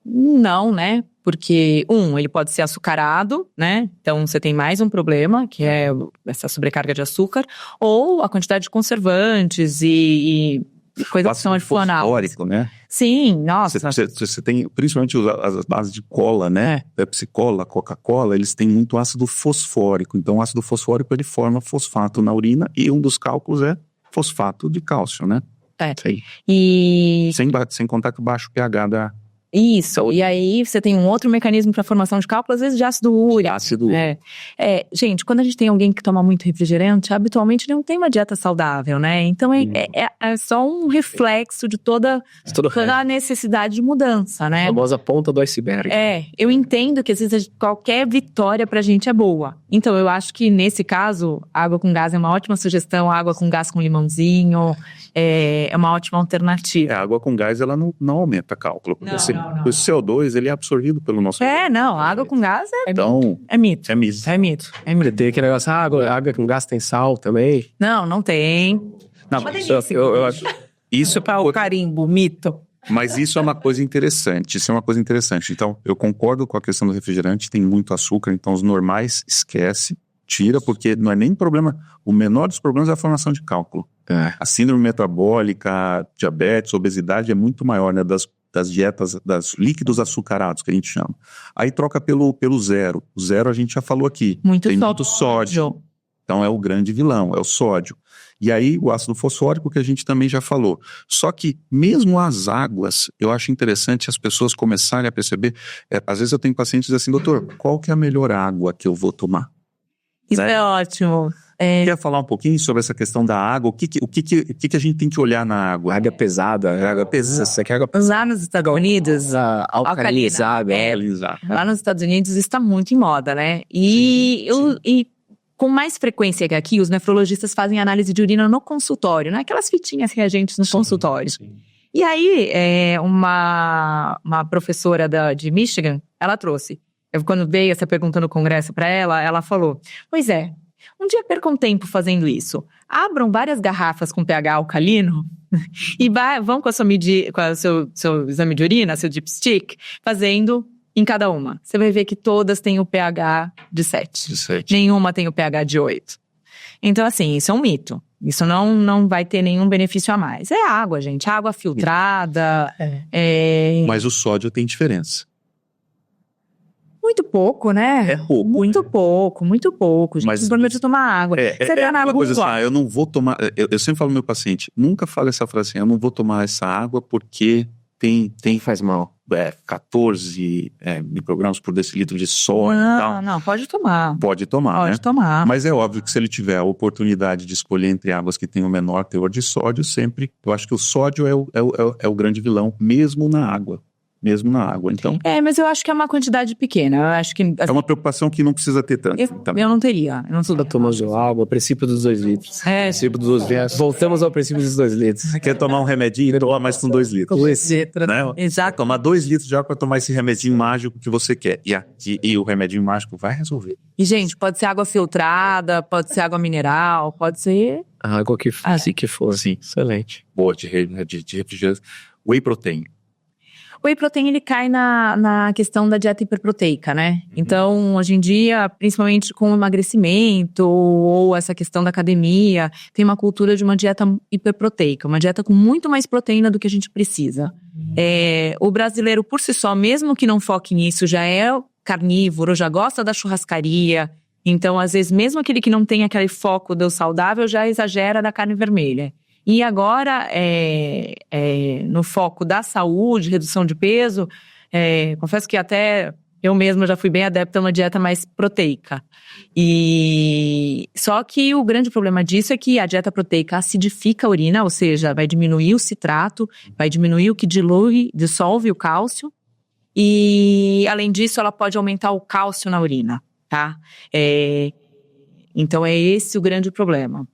não, né? Porque, ele pode ser açucarado, né? Então, você tem mais um problema, que é essa sobrecarga de açúcar. Ou a quantidade de conservantes e coisas que são adicionais. Fosfórico, né? Sim, nossa. Você tem, principalmente as bases de cola, né? Pepsi Cola, Coca-Cola, eles têm muito ácido fosfórico. Então, o ácido fosfórico, ele forma fosfato na urina. E um dos cálculos é fosfato de cálcio, né? E... Sem contar que o baixo pH da... Isso, e aí você tem um outro mecanismo para formação de cálculo, às vezes de ácido úrico. Gente, quando a gente tem alguém que toma muito refrigerante, habitualmente ele não tem uma dieta saudável, né? Então é só um reflexo de toda a necessidade de mudança, né? A famosa ponta do iceberg. Eu entendo que às vezes qualquer vitória pra gente é boa. Então eu acho que nesse caso, água com gás é uma ótima sugestão, água com gás com limãozinho, é uma ótima alternativa. A água com gás, ela não aumenta cálculo. Não. O CO2, ele é absorvido pelo nosso corpo. Água com gás é mito. É mito. Tem aquele negócio, água com gás tem sal também? Não tem. Não, Isso é Para o carimbo, mito. Mas isso é uma coisa interessante. Então, eu concordo com a questão do refrigerante, tem muito açúcar, então os normais esquece, tira, porque não é nem problema. O menor dos problemas é a formação de cálculo. A síndrome metabólica, diabetes, obesidade é muito maior, né, das dietas, das líquidos açucarados, que a gente chama. Aí troca pelo zero. O zero a gente já falou aqui. Tem muito sódio. Então é o grande vilão, é o sódio. E aí o ácido fosfórico que a gente também já falou. Só que mesmo as águas, eu acho interessante as pessoas começarem a perceber, às vezes eu tenho pacientes que dizem assim, doutor, qual que é a melhor água que eu vou tomar? Isso é ótimo. Quer falar um pouquinho sobre essa questão da água? O que a gente tem que olhar na água? Água pesada. Água pesada. Você quer água pesada? Lá nos Estados Unidos, Alcalinizada. lá nos Estados Unidos isso está muito em moda, né? E com mais frequência que aqui, os nefrologistas fazem análise de urina no consultório, né? Aquelas fitinhas reagentes no consultório. Sim. E aí, uma professora de Michigan, ela trouxe. Quando veio essa pergunta no congresso para ela falou, pois é, um dia percam tempo fazendo isso. Abram várias garrafas com pH alcalino e vão com o seu exame de urina, seu dipstick, fazendo em cada uma. Você vai ver que todas têm o pH de 7. Nenhuma tem o pH de 8. Então, assim, isso é um mito. Isso não vai ter nenhum benefício a mais. É água, gente. Água filtrada. Mas o sódio tem diferença. Muito pouco, né? É pouco. Muito pouco. Gente, Mas não pode tomar água. Você tá na água coisa com assim, eu não vou tomar... Eu sempre falo pro meu paciente, nunca fale essa frase assim, eu não vou tomar essa água porque tem Faz mal. 14 microgramas por decilitro de sódio e tal. Não, pode tomar. Pode tomar, Pode né? tomar. Mas é óbvio que se ele tiver a oportunidade de escolher entre águas que têm o menor teor de sódio, sempre... Eu acho que o sódio é o grande vilão, mesmo na água. Então, Mas eu acho que é uma quantidade pequena. Eu acho que... é uma preocupação que não precisa ter tanto. Eu não teria. Eu não sou Tomamos de água, o princípio dos 2 litros. Princípio dos 2 litros. Voltamos ao princípio dos 2 litros. Quer tomar um remedinho? Toma mais com 2 litros. Né? Exato. Tomar 2 litros de água para tomar esse remedinho mágico que você quer. E o remedinho mágico vai resolver. E, gente, pode ser água filtrada, pode ser água mineral, pode ser... A água que for. Sim. Excelente. Boa, de refrigerante. Whey protein. O whey protein, ele cai na questão da dieta hiperproteica, né? Então, hoje em dia, principalmente com o emagrecimento ou essa questão da academia, tem uma cultura de uma dieta hiperproteica, uma dieta com muito mais proteína do que a gente precisa. O brasileiro, por si só, mesmo que não foque nisso, já é carnívoro, já gosta da churrascaria. Então, às vezes, mesmo aquele que não tem aquele foco do saudável, já exagera da carne vermelha. E agora, no foco da saúde, redução de peso, confesso que até eu mesma já fui bem adepta a uma dieta mais proteica. Só que o grande problema disso é que a dieta proteica acidifica a urina, ou seja, vai diminuir o citrato, vai diminuir o que dissolve o cálcio. E, além disso, ela pode aumentar o cálcio na urina, tá? Então, é esse o grande problema.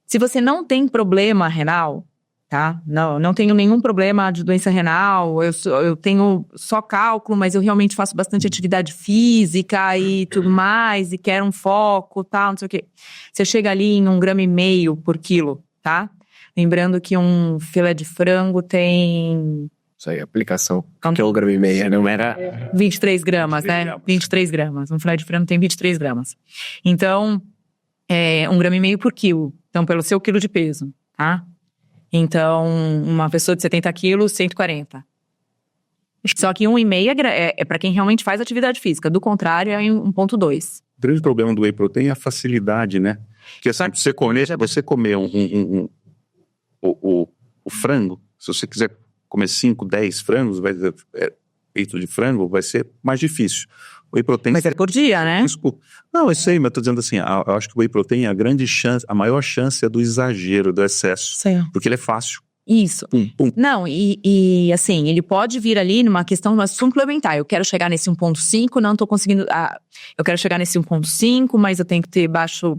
Se você não tem problema renal, tá? Não tenho nenhum problema de doença renal, eu tenho só cálculo, mas eu realmente faço bastante atividade física e tudo mais, e quero um foco, tal, não sei o quê. Você chega ali em 1,5 gramas por quilo, tá? Lembrando que um filé de frango tem... Isso aí, aplicação. Que é 1,5 gramas, não era... 23 gramas, né? 23 gramas. Um filé de frango tem 23 gramas. Então, 1,5 gramas por quilo. Então, pelo seu quilo de peso, tá? Então, uma pessoa de 70 quilos, 140. Só que 1,5 é para quem realmente faz atividade física. Do contrário, é 1,2. O grande problema do whey protein é a facilidade, né? Porque sabe, você comer o frango, se você quiser comer 5, 10 frangos, peito de frango, vai ser mais difícil. O whey protein... Mas é por dia, né? Não, eu sei, mas eu tô dizendo assim, eu acho que o whey protein, a maior chance é do exagero, do excesso. Sim. Porque ele é fácil. Isso. Pum. Não, e assim, ele pode vir ali numa questão suplementar. Eu quero chegar nesse 1,5, não tô conseguindo... eu quero chegar nesse 1,5, mas eu tenho que ter baixo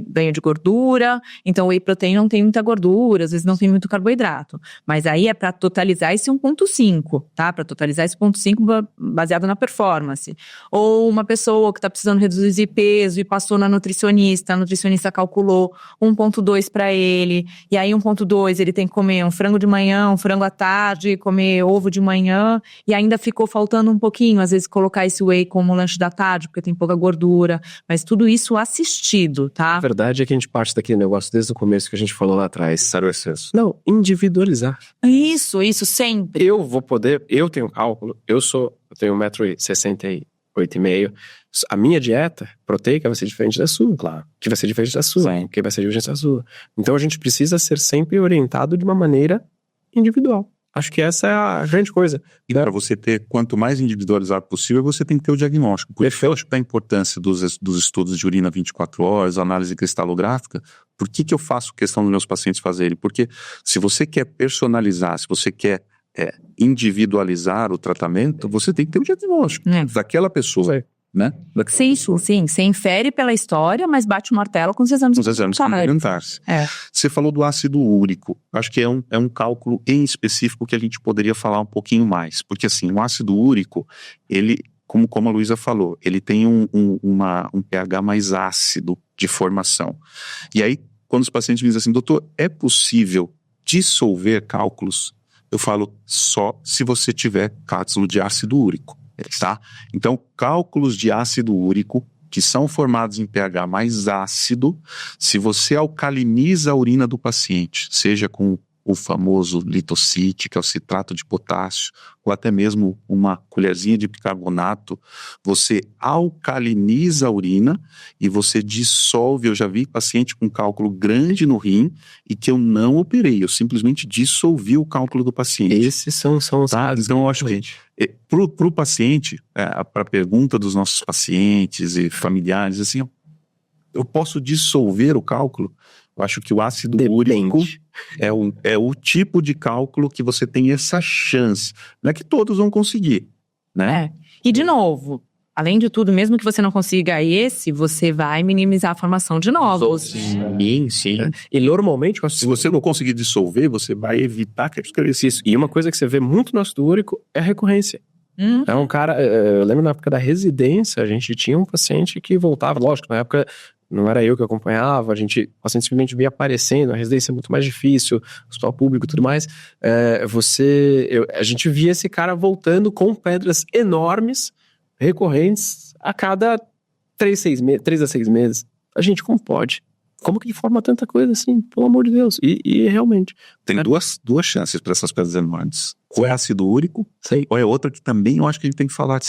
ganho de gordura, então o whey protein não tem muita gordura, às vezes não tem muito carboidrato. Mas aí é para totalizar esse 1,5, tá? Para totalizar esse 1,5 baseado na performance. Ou uma pessoa que está precisando reduzir peso e passou na nutricionista, a nutricionista calculou 1,2 para ele, e aí 1,2 ele tem que comer um frango de manhã, um frango à tarde, comer ovo de manhã, e ainda ficou faltando um pouquinho, às vezes colocar esse whey como lanche da tarde, porque tem pouca gordura, mas tudo isso assistido, tá? A verdade é que a gente parte daquele negócio desde o começo que a gente falou lá atrás. Sabe o excesso? Não, individualizar. Isso sempre. Eu tenho cálculo, eu tenho 1,68 m. A minha dieta proteica vai ser diferente da sua. Claro. Que vai ser diferente da sua. Sim. Que vai ser diferente da sua. Então a gente precisa ser sempre orientado de uma maneira individual. Acho que essa é a grande coisa. E para você ter, quanto mais individualizado possível, você tem que ter o diagnóstico. Por isso eu acho que a importância dos estudos de urina 24 horas, análise cristalográfica. Por que eu faço questão dos meus pacientes fazerem? Porque se você quer personalizar, se você quer individualizar o tratamento, você tem que ter o diagnóstico daquela pessoa. Né? Sim, você infere pela história, mas bate o martelo com os exames complementares. Você falou do ácido úrico. Acho que é um cálculo em específico que a gente poderia falar um pouquinho mais. Porque assim, o ácido úrico, ele, como a Luísa falou, ele tem um pH mais ácido de formação. E aí, quando os pacientes me dizem assim, doutor, é possível dissolver cálculos? Eu falo só se você tiver cápsula de ácido úrico. Tá? Então, cálculos de ácido úrico, que são formados em pH mais ácido, se você alcaliniza a urina do paciente, seja com o famoso litocite, que é o citrato de potássio, ou até mesmo uma colherzinha de bicarbonato, você alcaliniza a urina e você dissolve. Eu já vi paciente com cálculo grande no rim e que eu não operei, eu simplesmente dissolvi o cálculo do paciente. Esses são os casos. Então eu acho que para o paciente, para a pergunta dos nossos pacientes e familiares, assim, eu posso dissolver o cálculo? Eu acho que o ácido úrico é o tipo de cálculo que você tem essa chance. Não é que todos vão conseguir, né? E de novo, além de tudo, mesmo que você não consiga esse, você vai minimizar a formação de novos. Sim. E normalmente, se você não conseguir dissolver, você vai evitar que isso. E uma coisa que você vê muito no ácido úrico é a recorrência. É um cara, eu lembro na época da residência, a gente tinha um paciente que voltava, lógico, na época não era eu que acompanhava, o paciente simplesmente via aparecendo, a residência é muito mais difícil, hospital público e tudo mais, a gente via esse cara voltando com pedras enormes, recorrentes, a cada 3 a 6 meses. A gente, como pode? Como que forma tanta coisa assim? Pelo amor de Deus. E realmente. Tem duas chances para essas pedras enormes. Ou é ácido úrico, ou é outra que também eu acho que a gente tem que falar.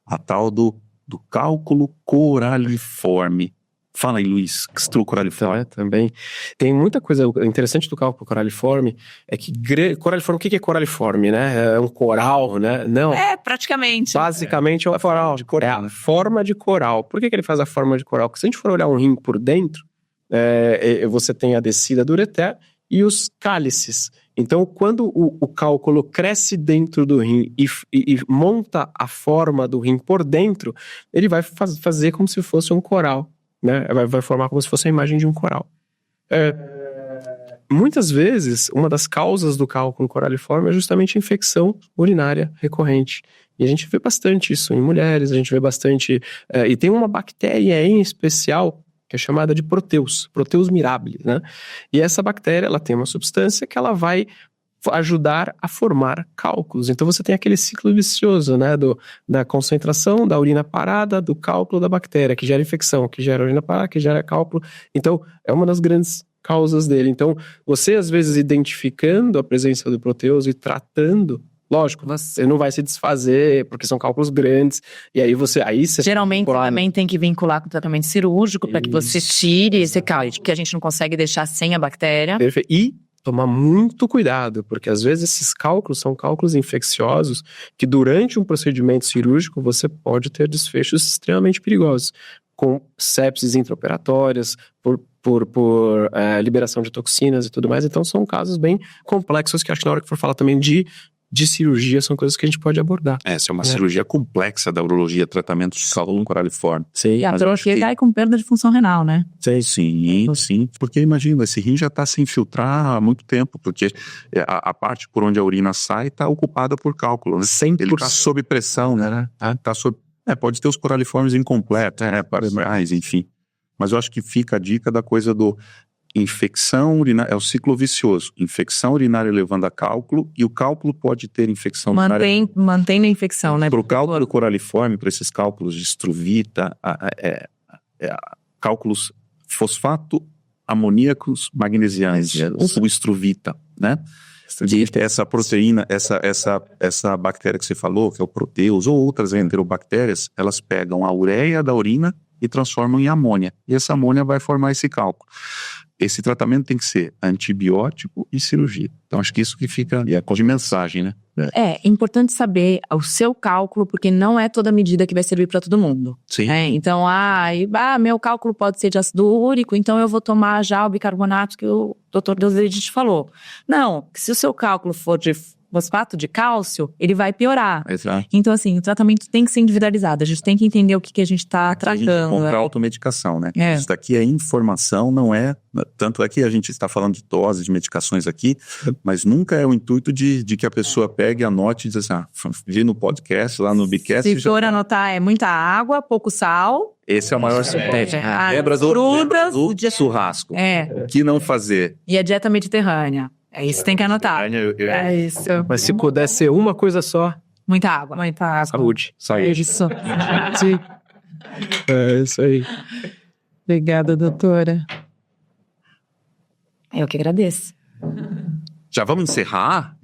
A tal do cálculo coraliforme. Fala aí, Luiz, que estudo coraliforme. Também. Tem muita coisa interessante do cálculo coraliforme, é que coraliforme, o que é coraliforme, né? É um coral, né? Não. Praticamente. Basicamente é um coral. É a forma de coral. Por que ele faz a forma de coral? Porque se a gente for olhar um rim por dentro, você tem a descida do ureter e os cálices. Então, quando o cálculo cresce dentro do rim e monta a forma do rim por dentro, ele vai fazer como se fosse um coral. Né? Vai formar como se fosse a imagem de um coral. Muitas vezes, uma das causas do cálculo coraliforme é justamente a infecção urinária recorrente. E a gente vê bastante isso em mulheres, a gente vê bastante... e tem uma bactéria em especial que é chamada de Proteus mirabilis, né? E essa bactéria, ela tem uma substância que ela vai ajudar a formar cálculos. Então você tem aquele ciclo vicioso, né, da concentração da urina parada, do cálculo da bactéria, que gera infecção, que gera urina parada, que gera cálculo. Então é uma das grandes causas dele. Então você às vezes identificando a presença do proteus e tratando, lógico, você não vai se desfazer, porque são cálculos grandes, e aí você geralmente também tem que vincular com o tratamento cirúrgico, para que você tire esse cálculo, porque a gente não consegue deixar sem a bactéria. Perfeito. E tomar muito cuidado, porque às vezes esses cálculos são cálculos infecciosos que durante um procedimento cirúrgico você pode ter desfechos extremamente perigosos, com sepses intraoperatórias, por liberação de toxinas e tudo mais. Então são casos bem complexos que acho que na hora que for falar também de de cirurgia são coisas que a gente pode abordar. Essa é uma cirurgia complexa da urologia, tratamento de cálculo coraliforme. Sim, E a Mas eu acho tronquia que- cai com perda de função renal, né? Sim, porque imagina, esse rim já está sem filtrar há muito tempo, porque a parte por onde a urina sai está ocupada por cálculo, né? 100%. Ele está sob pressão, né? Tá sob, pode ter os coraliformes incompletos, mas enfim. Mas eu acho que fica a dica da coisa do infecção urinária, é o ciclo vicioso. Infecção urinária levando a cálculo, e o cálculo pode ter infecção urinária. Mantém a infecção, né? Para o cálculo coraliforme, para esses cálculos de estruvita, cálculos fosfato amoníacos magnesianos, ou estruvita, né? Que essa proteína, essa bactéria que você falou, que é o proteus, ou outras enterobactérias, elas pegam a ureia da urina e transformam em amônia. E essa amônia vai formar esse cálculo. Esse tratamento tem que ser antibiótico e cirurgia. Então, acho que isso que fica de mensagem, né? É importante saber o seu cálculo, porque não é toda medida que vai servir para todo mundo. Sim. Então, meu cálculo pode ser de ácido úrico, então eu vou tomar já o bicarbonato que o Dr. Deusdedit falou. Não, se o seu cálculo for de fosfato de cálcio, ele vai piorar. Exato. Então, assim, o tratamento tem que ser individualizado. A gente tem que entender o que a gente está A gente tratando. compra automedicação, né? É. Isso daqui é informação, não é... Tanto é que a gente está falando de doses, de medicações aqui, mas nunca é o intuito de que a pessoa pegue, anote e diz assim, vi no podcast, lá no Bicast... Se for anotar, é muita água, pouco sal. Esse é o maior Lembra frutas, do churrasco. É, O que não fazer? e a dieta mediterrânea. É isso que tem que anotar. É isso. Mas se puder ser uma coisa só, Muita água. Muita água. saúde. É isso. Sim. É isso aí. Obrigada, doutora. Eu que agradeço. Já vamos encerrar?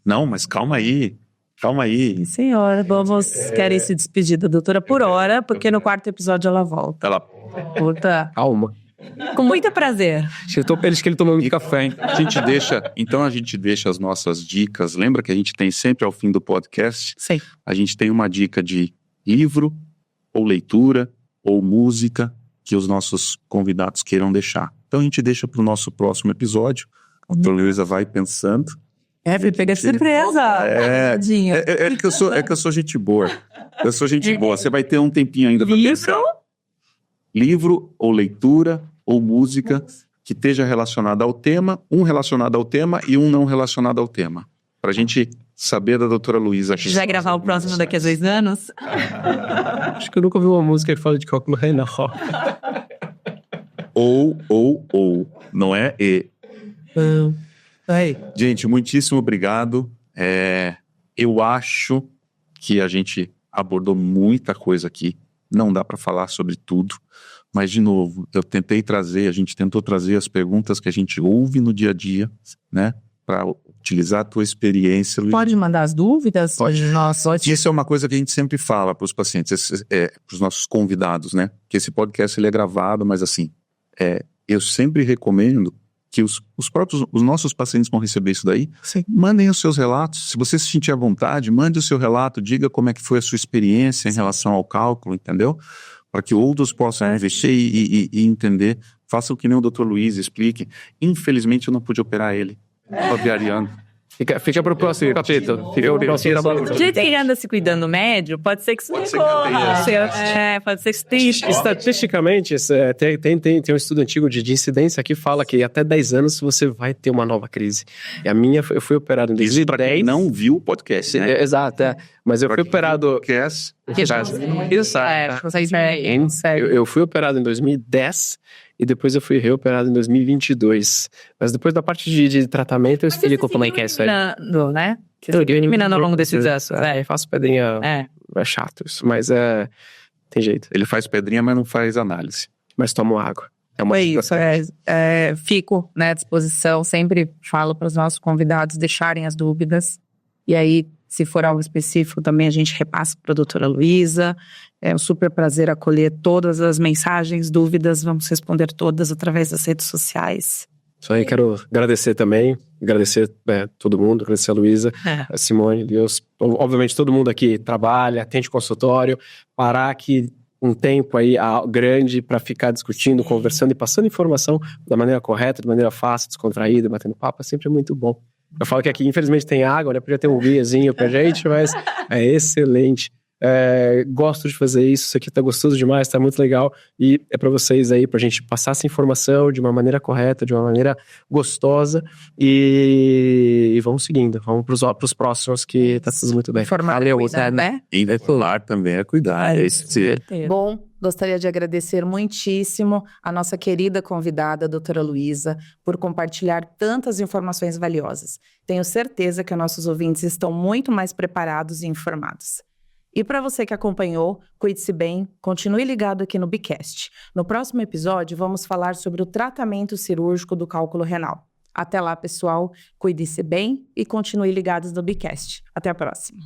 Não, mas calma aí. Calma aí. Senhora, querem se despedir da doutora por hora, porque no quarto episódio ela volta. Ela... Puta. Calma. Com muito prazer. Acho que ele tomou muito café, hein? A gente deixa as nossas dicas. Lembra que a gente tem sempre ao fim do podcast, Sei. a gente tem uma dica de livro, ou leitura, ou música, que os nossos convidados queiram deixar. Então a gente deixa para o nosso próximo episódio. A doutora Luísa vai pensando. Me pega de surpresa. Tadinha. É que eu sou gente boa. Eu sou gente boa. Você vai ter um tempinho ainda para pensar. Livro, ou leitura, ou música que esteja relacionada ao tema, um relacionado ao tema e um não relacionado ao tema. Pra gente saber da doutora Luísa. Já vai gravar o próximo daqui a 2 anos? Acho que eu nunca ouvi uma música que fala de cálculo renal. Ou. Não é e. Aí. Gente, muitíssimo obrigado. Eu acho que a gente abordou muita coisa aqui. Não dá para falar sobre tudo. Mas, de novo, a gente tentou trazer as perguntas que a gente ouve no dia a dia, né? Para utilizar a tua experiência. Luísa. Pode mandar as dúvidas? Pode. Nossa, E isso é uma coisa que a gente sempre fala para os pacientes, para os nossos convidados, né? Que esse podcast ele é gravado, mas assim, eu sempre recomendo que os nossos pacientes vão receber isso daí. Sim. Mandem os seus relatos. Se você se sentir à vontade, mande o seu relato, diga como é que foi a sua experiência em relação ao cálculo, entendeu? Para que outros possam investir e entender. Façam que nem o Dr. Luiz, explique. Infelizmente, eu não pude operar ele. Aviariano. Fica pro próximo capítulo. Fica pro próximo. Do jeito que ele anda se cuidando médio, pode ser que isso não ser que eu tenha. ocorra. Pode ser que isso tenha. Estatisticamente, tem um estudo antigo de incidência que fala que até 10 anos você vai ter uma nova crise. E a minha, eu fui operado em Isso para quem 2010. não viu o podcast, né? Exato, Mas eu fui operado... Podcast. Eu fui operado em 2010 e depois eu fui reoperado em 2022. Mas depois da parte de tratamento eu explico como é que é isso aí. Né? Eliminando ao longo desses anos. Eu faço pedrinha, é chato isso, mas tem jeito. Ele faz pedrinha, mas não faz análise. Mas tomo água. É isso, fico à disposição, sempre falo para os nossos convidados deixarem as dúvidas, e aí, se for algo específico, também a gente repassa para a doutora Luísa. É um super prazer acolher todas as mensagens, dúvidas, vamos responder todas através das redes sociais. Isso aí, quero agradecer também, agradecer todo mundo, agradecer a Luísa, a Simone, Deus, obviamente todo mundo aqui trabalha, atende consultório, parar aqui um tempo aí grande para ficar discutindo, conversando e passando informação da maneira correta, de maneira fácil, descontraída, batendo papo, é sempre muito bom. Eu falo que aqui, infelizmente, tem água, né? Podia ter um guiazinho pra gente, mas é excelente. Gosto de fazer isso aqui tá gostoso demais, tá muito legal. E é pra vocês aí, pra gente passar essa informação de uma maneira correta, de uma maneira gostosa. E vamos seguindo, vamos pros próximos que tá tudo muito bem. Valeu, cuidar, né? Investilar também é cuidar. Bom, gostaria de agradecer muitíssimo a nossa querida convidada, a doutora Luísa, por compartilhar tantas informações valiosas. Tenho certeza que nossos ouvintes estão muito mais preparados e informados. E para você que acompanhou, cuide-se bem, continue ligado aqui no Bicast. No próximo episódio, vamos falar sobre o tratamento cirúrgico do cálculo renal. Até lá, pessoal, cuide-se bem e continue ligados no Bicast. Até a próxima.